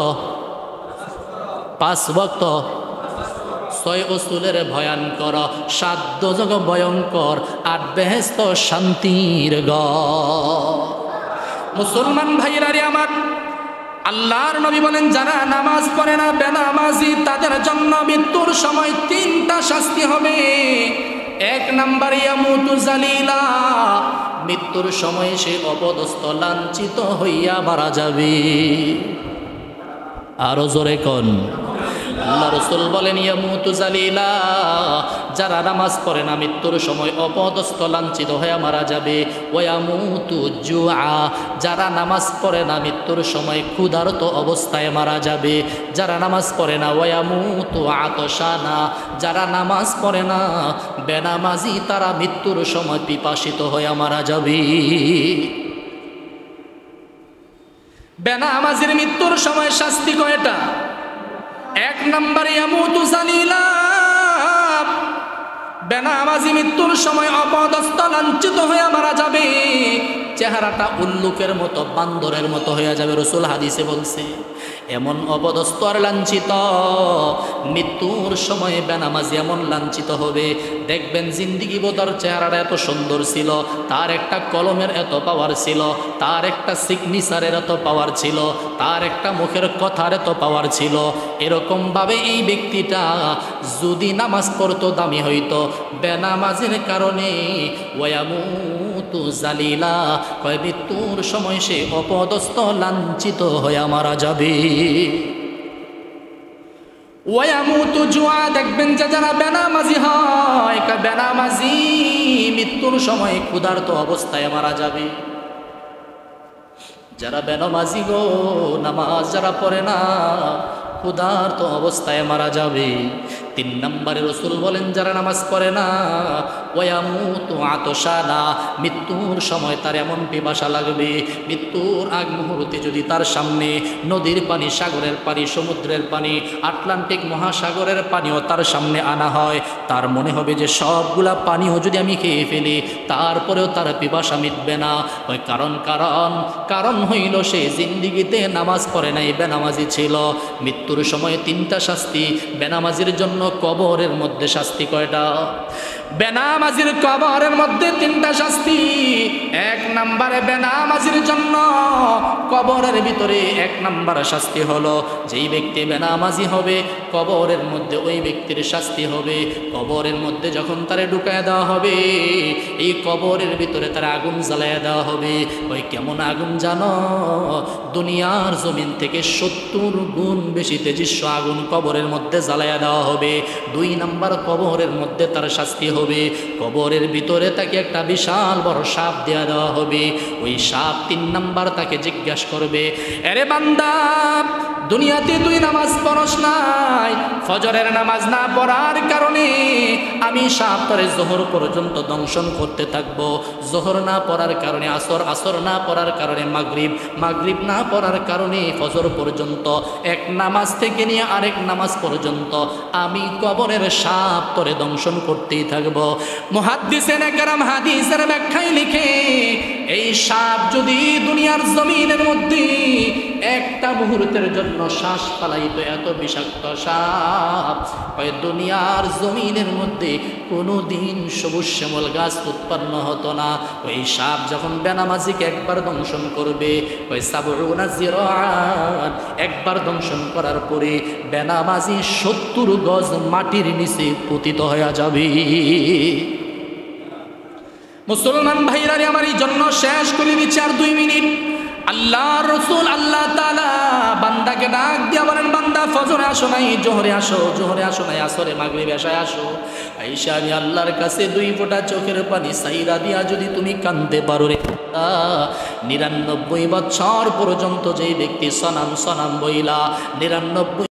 6 উসুলের বয়ান করো, 7 দোজখ ভয়ঙ্কর, 8 বেহেশত শান্তির ঘর। মুসলমান ভাইরা রে আমার, আল্লাহর নবী বলেন যারা নামাজ পড়ে না, বেনামাজি, তাদের জন্য মৃত্যুর সময় 3টা শাস্তি হবে। 1 নাম্বার ইয়ামুতু জালিলা, মৃত্যুর সময় সে অপদস্থ লাঞ্ছিত হইয়া মারা যাবে। আরো জোরে কোন? আল্লাহ রাসূল বলেন ইয়ামুতু জালিলা, যারা নামাজ পড়ে না মৃত্যুর সময় অপদস্থ লাঞ্ছিত হয়ে মারা যাবে। ওয়ায়ামুতু জুআ, যারা নামাজ পড়ে না মৃত্যুর সময় ক্ষুধার্ত অবস্থায় মারা যাবে। যারা নামাজ পড়ে না ওয়ায়ামুতু আতশানা, যারা নামাজ পড়ে না বেনামাজি তারা মৃত্যুর সময় পিপাসিত হয়ে মারা যাবে। বেনামাজির মৃত্যুর সময় শাস্তি কয়টা? 1 নম্বরে ইয়ামুতু জালিলা, বেনামাজি মৃত্যুর সময় অপদস্থ লাঞ্ছিত হয়ে মারা যাবে। চেহারাটা উল্লুকের মতো, বান্দরের মতো হয়ে যাবে। রাসূল হাদিসে বলছে এমন অপদস্থ আর লাঞ্ছিত মৃত্যুর সময় বেনামাজি এমন লাঞ্ছিত হবে। দেখবেন জিন্দিগি বোধার চেহারাটা এত সুন্দর ছিল, তার একটা কলমের এত পাওয়ার ছিল, তার একটা সিগনেচারের এত পাওয়ার ছিল, তার একটা মুখের কথার এত পাওয়ার ছিল। এরকমভাবে এই ব্যক্তিটা যদি নামাজ পড়তো দামি হইতো, বেনামাজির কারণে ওয়ায়ামুতু জালিলা, কয় মৃত্যুর সময় সে অপদস্থ লাঞ্ছিত হয়ে মারা যাবে। ওয়ায়ামুতু জুআ, দেখবেন যে যারা বেনামাজি হয়, বেনামাজি মৃত্যুর সময় ক্ষুধার্ত অবস্থায় মারা যাবে। যারা বেনামাজি গো, নামাজ যারা পড়ে না, ক্ষুধার্ত অবস্থায় মারা যাবে। 3 নম্বরে রাসূল বলেন যারা নামাজ পড়ে না ওয়ায়ামুতু আতশানা, মৃত্যুর সময় তার এমন পিপাসা লাগবে, মৃত্যুর আগ মুহূর্তে যদি তার সামনে নদীর পানি, সাগরের পানি, সমুদ্রের পানি, আটলান্টিক মহাসাগরের পানিও তার সামনে আনা হয়, তার মনে হবে যে সবগুলা পানিও যদি আমি খেয়ে ফেলি তারপরেও তার পিপাসা মিটবে না। ওই কারণ হইল সে জিন্দিগিতে নামাজ পড়ে নাই, বেনামাজি ছিল। মৃত্যুর সময় 3টা শাস্তি, বেনামাজির জন্য কবরের মধ্যে শাস্তি কয়টা? বেনামাজির কবরের মধ্যে তিনটা শাস্তি। এক নম্বরে বেনামাজির জন্য কবরের ভিতরে এক নম্বর শাস্তি হলো, যেই ব্যক্তি বেনামাজি হবে কবরের মধ্যে ওই ব্যক্তির শাস্তি হবে, কবরের মধ্যে যখন তারে ঢুকায় দেওয়া হবে এই কবরের ভিতরে তার আগুন জ্বালায় দেওয়া হবে। ওই কেমন আগুন জানো? দুনিয়ার জমিন থেকে 70 গুণ বেশি তেজস্ব আগুন কবরের মধ্যে জ্বালায় দেওয়া হবে। 2 নম্বর কবরের মধ্যে তার শাস্তি হবে, কবরের ভিতরে তাকে একটা বিশাল বড় সাপ দেওয়া দেওয়া হবে। ওই সাপ 3 নম্বর তাকে জিজ্ঞাসা করবে, আরে বান্দা দুনিয়াতে তুই নামাজ পড়স নাই, ফজরের নামাজ না পড়ার কারণে আমি সাপ তোরে জোহর পর্যন্ত দংশন করতে থাকবো, জোহর না পড়ার কারণে আসর, আসর না পড়ার কারণে মাগরিব, মাগরিব না পড়ার কারণে ফজর পর্যন্ত, এক নামাজ থেকে নিয়ে আরেক নামাজ পর্যন্ত আমি কবরের সাপ তোরে দংশন করতেই থাকবো। মুহাদ্দিসিনে কেরাম হাদিসের ব্যাখ্যায় লিখে, এই সাপ যদি দুনিয়ার জমিনের মধ্যে একটা মুহূর্তের জন্য শ্বাস ফালাইতো, এত বিষাক্ত সাপ, ওই দুনিয়ার জমিনের মধ্যে কোনো দিন সবুজ শ্যামল গাছ উৎপন্ন হতো না। ওই সাপ যখন বেনামাজিকে একবার দংশন করবে, ওই সাবউনা জিরাআন একবার দংশন করার পরে বেনামাজি 70 গজ মাটির নিচে পতিত হয়ে যাবে। মুসলমান ভাইরা আমার এই জন্য শেষ করে দিচ্ছি আর 2 মিনিট। আল্লাহর রাসূল আল্লাহ তাআলা বান্দাকে ডাক দিয়া বলেন, বান্দা ফজরে আসো নাই, জোহরে আসো, জোহরে আসো নাই, আসরে মাগরিবে এশায় আসো। আয়েশা আমি আল্লাহর কাছে 2 ফোঁটা চোখের পানি সাইরা দিয়া যদি তুমি কাঁদতে পারো রে, 99 বছর পর্যন্ত যেই ব্যক্তি সনাম সনাম বইলা 99